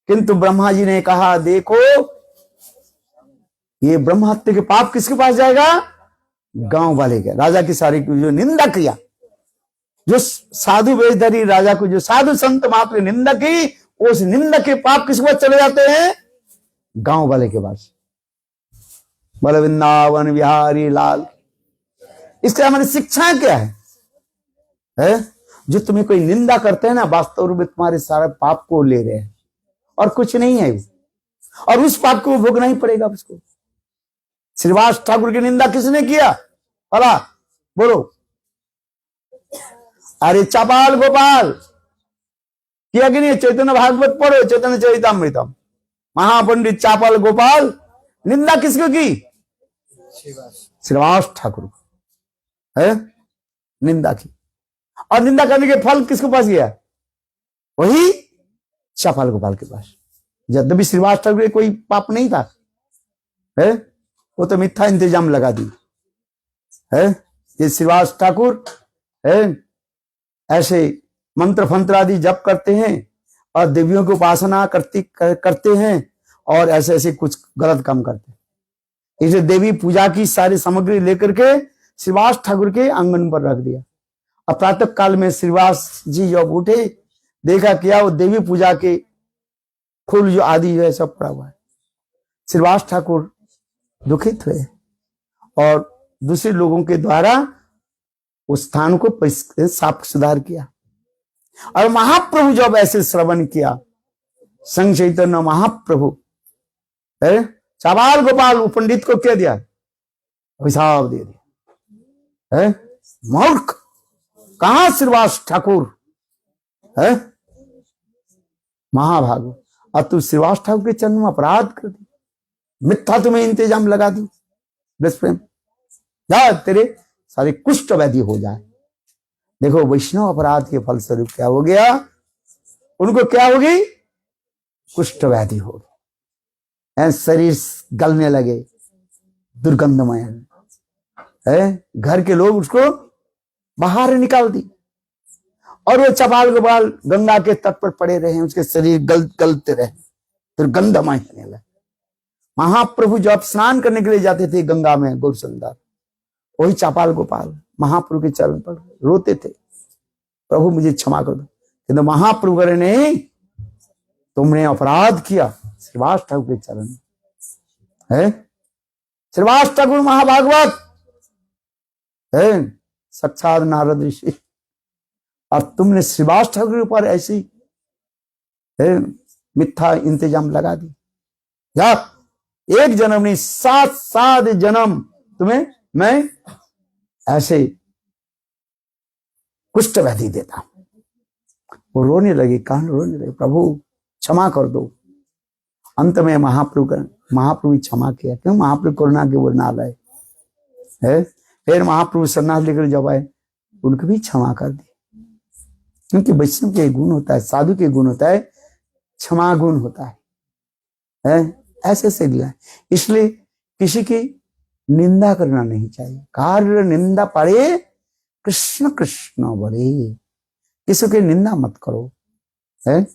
किंतु ब्रह्मा जी ने कहा देखो, ये ब्रह्म हत्या के पाप किसके पास जाएगा? गांव वाले के। राजा की सारी जो निंदा किया, जो साधु वेशधारी राजा को जो साधु संत मात्र निंदा की, उस निंदा के पाप किसके पास चले जाते हैं? गांव वाले के पास। बोले वृंदावन बिहारी लाल। इसके हमारी शिक्षा क्या है? जो तुम्हें कोई निंदा करते हैं ना, वास्तव रूप में तुम्हारे सारे पाप को ले रहे हैं, और कुछ नहीं है वो, और उस पाप को भोगना ही पड़ेगा उसको। श्रीवास ठाकुर की निंदा किसने किया भला बोलो? अरे चपाल गोपाल किया कि नहीं? चैतन्य भागवत पढ़ो, चैतन्य चरितामृतम, महापंडित चापाल गोपाल निंदा किसको की? श्रीवास ठाकुर को है निंदा की। और निंदा करने के फल किसके पास गया? वही चापाल गोपाल के पास। यद्यपि श्रीवास ठाकुर के कोई पाप नहीं था है, वो तो मिथ्या इंतजाम लगा दी है। ये श्रीवास ठाकुर है ऐसे मंत्र फंत्र आदि जप करते हैं, और देवियों की उपासना करते हैं, और ऐसे ऐसे कुछ गलत काम करते हैं। इसे देवी पूजा की सारी सामग्री लेकर के श्रीवास ठाकुर के आंगन पर रख दिया। और प्रातः काल में श्रीवास जी जब उठे, देखा क्या वो देवी पूजा के फूल जो आदि जो है सब पड़ा हुआ है। श्रीवास ठाकुर दुखित हुए, और दूसरे लोगों के द्वारा उस स्थान को साफ सुधार किया। और महाप्रभु जब ऐसे श्रवण किया, संघ चैतन्य महाप्रभु चाबाल गोपाल पंडित को क्या दिया? अभिशाप दे दिया है। मूर्ख, कहां श्रीवास ठाकुर है? महाभागु, और तू श्रीवास ठाकुर के चरण में अपराध कर दी, मिथ्या तुम्हें इंतजाम लगा दी। प्रेम जा, तेरे सारे कुष्ठ व्याधि हो जाए। देखो वैष्णव अपराध के फलस्वरूप क्या हो गया? उनको क्या होगी? कुष्ठ व्याधि होगी, शरीर गलने लगे, दुर्गंधमय है। घर के लोग उसको बाहर निकाल दी, और वो चपाल गोपाल गंगा के तट पर पड़े रहे, उसके शरीर गलते रहे, दुर्गंधमय होने लगे। महाप्रभु जब स्नान करने के लिए जाते थे गंगा में गौरसुंदर, वही चापाल गोपाल महाप्रभु के चरण पर रोते थे, प्रभु मुझे क्षमा कर दो। किंतु महाप्रभु करे नहीं, तुमने अपराध किया श्रीवास ठाकुर के चरण है। श्रीवास ठाकुर महाभागवत है, साक्षात नारद ऋषि, और तुमने श्रीवास ठाकुर के ऊपर ऐसी मिथ्या इंतजाम लगा दी। या एक जन्म नहीं, 7 जन्म तुम्हें मैं ऐसे कुष्ठ व्याधि देता। वो रोने लगे, कान रोने लगे, प्रभु क्षमा कर दो। अंत में महाप्रभु क्षमा किया। क्यों? महाप्रभु करुणा के वो नाल है। फिर महाप्रभु सन्यास लेकर जब आए, उनको भी क्षमा कर दी। क्योंकि वैष्णव के गुण होता है, साधु के गुण होता है, क्षमा गुण होता है। ऐसे से दिया। इसलिए किसी की निंदा करना नहीं चाहिए। कार्य निंदा पड़े कृष्ण कृष्ण बोले, किसी की निंदा मत करो, है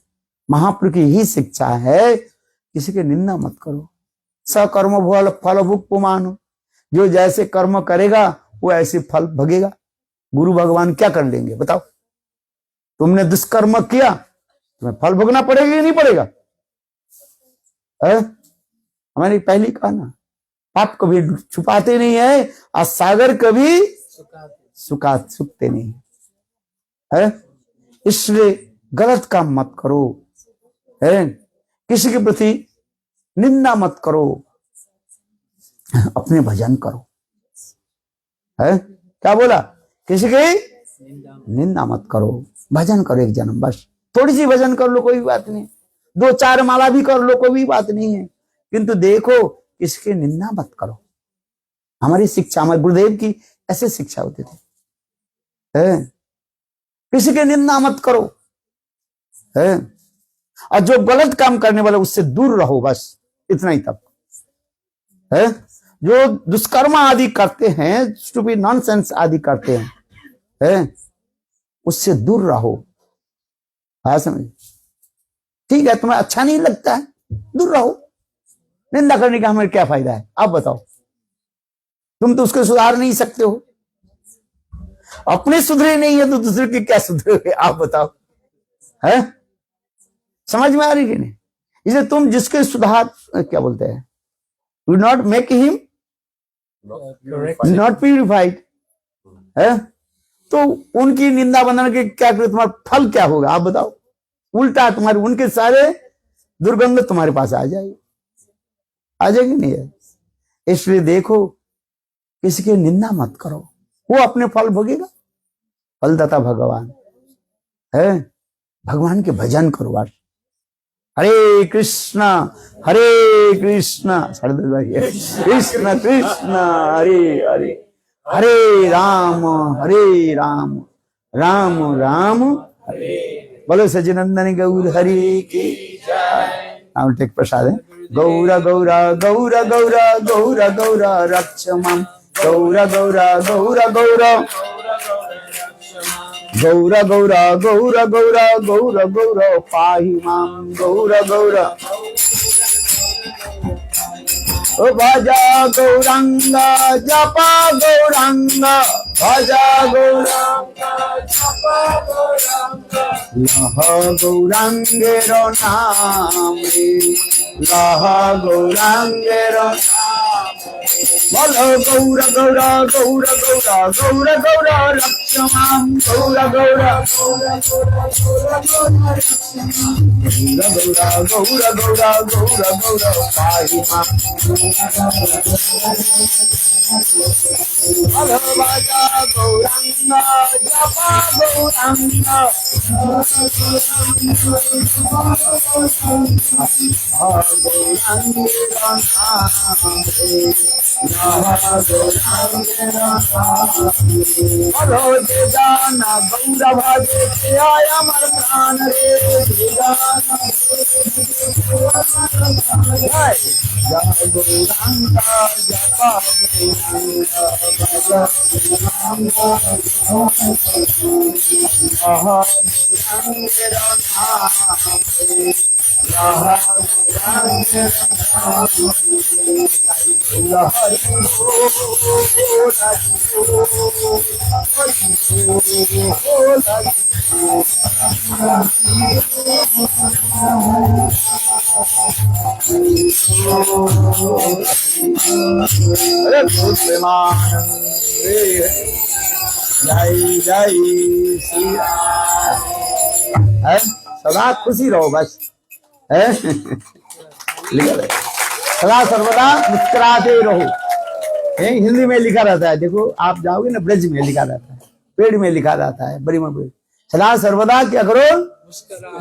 महाप्रभु की ही शिक्षा है, किसी की निंदा मत करो। सकर्म फल भुग पुमानो, जो जैसे कर्म करेगा वो ऐसे फल भोगेगा। गुरु भगवान क्या कर लेंगे बताओ? तुमने दुष्कर्म किया, तुम्हें फल भोगना पड़ेगा या नहीं पड़ेगा? हमारी पहली कहा ना, पाप कभी छुपाते नहीं है और सागर कभी सुखते नहीं है। इसलिए गलत काम मत करो, है किसी के प्रति निंदा मत करो, अपने भजन करो। है क्या बोला? किसी की निंदा मत करो, भजन करो एक जन्म, बस थोड़ी सी भजन कर लो कोई बात नहीं, 2-4 माला भी कर लो कोई बात नहीं है, किंतु देखो किसी की निंदा मत करो। हमारी शिक्षा, हमारे गुरुदेव की ऐसे शिक्षा होती थी, है किसी की निंदा मत करो, है और जो गलत काम करने वाला उससे दूर रहो, बस इतना ही तक है। जो दुष्कर्म आदि करते हैं, स्टूपिड नॉनसेंस आदि करते हैं, है उससे दूर रहो। हाँ समझ, ठीक है तुम्हें अच्छा नहीं लगता है, दूर रहो, निंदा करने का हमें क्या फायदा है? आप बताओ, तुम तो उसको सुधार नहीं सकते हो, अपने सुधरे नहीं है तो दूसरे के क्या सुधरे? आप बताओ, है समझ में आ रही कि नहीं? इसलिए तुम जिसके सुधार क्या बोलते हैं, will not make him not purified, है तो उनकी निंदा बनाने के क्या करे, तुम्हारा फल क्या होगा? आप बताओ, उल्टा तुम्हारे उनके सारे दुर्गंध तुम्हारे पास आ जाएगी, आ जाएगी नहीं है। इसलिए देखो किसी की निंदा मत करो, वो अपने फल भोगेगा, फलदाता भगवान है। भगवान के भजन करो बस, हरे कृष्णा कृष्ण कृष्ण हरे हरे, हरे राम राम राम हरे। बोलो सचिनंदन गौर हरि की जय। टेक प्रसाद है। गौरा गौरा गौरा गौरा गौरा गौरा रक्ष माम, गौरा गौरा गौरा गौरा गौरा गौरा गौरा गौरा गौरा गौरा पाहि माम, गौरा गौरा ओ भजा गौरांग जपा गौरांग, भजा गौरांग जपा गौरांग, लह गौरांगेर नामे, लह गौरांगेर बोलो गौरा गौरा गौरा गौरा गौरा गौरा रक्ष माम, गौरा गौरा गौरा गौरा गौरा गौरा रक्ष माम, गौरा गौरा गौरा गौरा गौरा पाहि माम, बोलो भजा गौरांग जपा गौरांग, बोलो जे गाना गौरा भाजे से आया मर प्राण रे, जे गाना जय गौरांग जपा जय जय श्री राम। सदा खुशी रहो बस, है सदा सर्वदा मुस्कुराते रहो। हिंदी में लिखा रहता है, देखो आप जाओगे ना ब्रज में लिखा रहता है, पेड़ में लिखा रहता है, बड़ी बड़ी सदा सर्वदा क्या करो,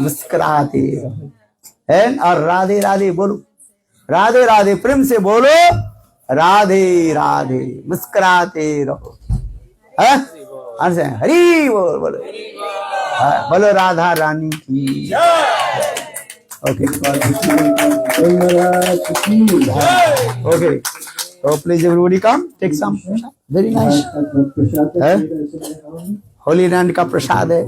मुस्कुराते रहो, है। और राधे राधे बोलो, राधे राधे प्रेम से बोलो, राधे राधे मुस्कुराते रहो, है हरी बोल बोलो, बोलो राधा रानी की okay okay. So please everybody come, take some. Very nice. Holi land का प्रसाद है।